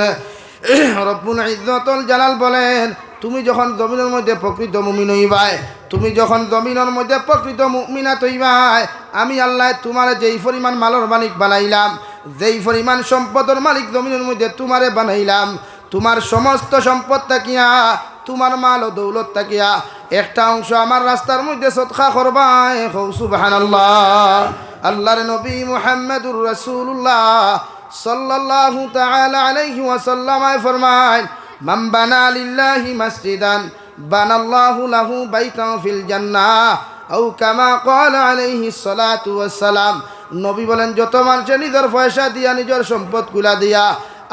রব্বুল ইজ্জতুল জালাল বলেন তুমি যখন জমিনের মধ্যে প্রকৃত মুমিন হইবা তুমি যখন জমিনের মধ্যে প্রকৃত মুমিনাত হইবা আমি আল্লাহ তোমার যেই পরিমাণ মালের মালিক বানাইলাম যেই পরিমাণ সম্পদের মালিক জমিনের মধ্যে তোমারে বানাইলাম তোমার সমস্ত সম্পদ তাকিয়া তোমার মাল ও দৌলত তাকিয়া একটা অংশ আমার রাস্তার মধ্যে সদকা করবা সুবহানাল্লাহ আল্লাহর নবী মুহাম্মদুর রাসূলুল্লাহ সাল্লাল্লাহু তাআলা আলাইহি ওয়াসাল্লাম ফরমায় মান বানা লিল্লাহি মসজিদান বানাল্লাহু লাহু বাইতান ফিল জান্নাহ আও কামা ক্বালা আলাইহিস সালাতু ওয়াস সালাম নবী বলেন যত মানুষ নিজের পয়সা দিয়া নিজের সম্পদ গুলা দিয়া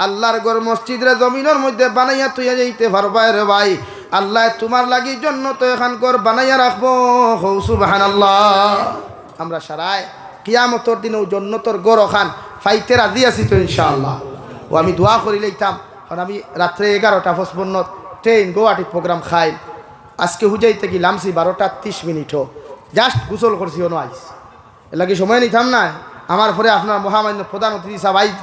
আল্লাহর ঘর মসজিদের জমিনের মধ্যে বানাইয়া তুইয়া যাইতে পারবা রে ভাই আল্লাহ তোমার লাগি জান্নাত এখান ঘর বানাইয়া রাখবো সুবহানাল্লাহ আমরা সারায় কিয়ামতের দিনে জান্নাতের ঘর ওখান পাইতে রাজি আছি তো ইনশাআল্লাহ ও আমি দোয়া করি লইতাম, কারণ আমি রাত্রে 11:55 ট্রেন গুয়াহাটি প্রোগ্রাম খাই। আজকে হুজাইতে গেলামছি 12:30 জাস্ট গোসল করছি, অন্য আইস এর লাগে সময় নিতাম না। আমার পরে আপনার মহামান্য প্রধান অতিথি সাহেব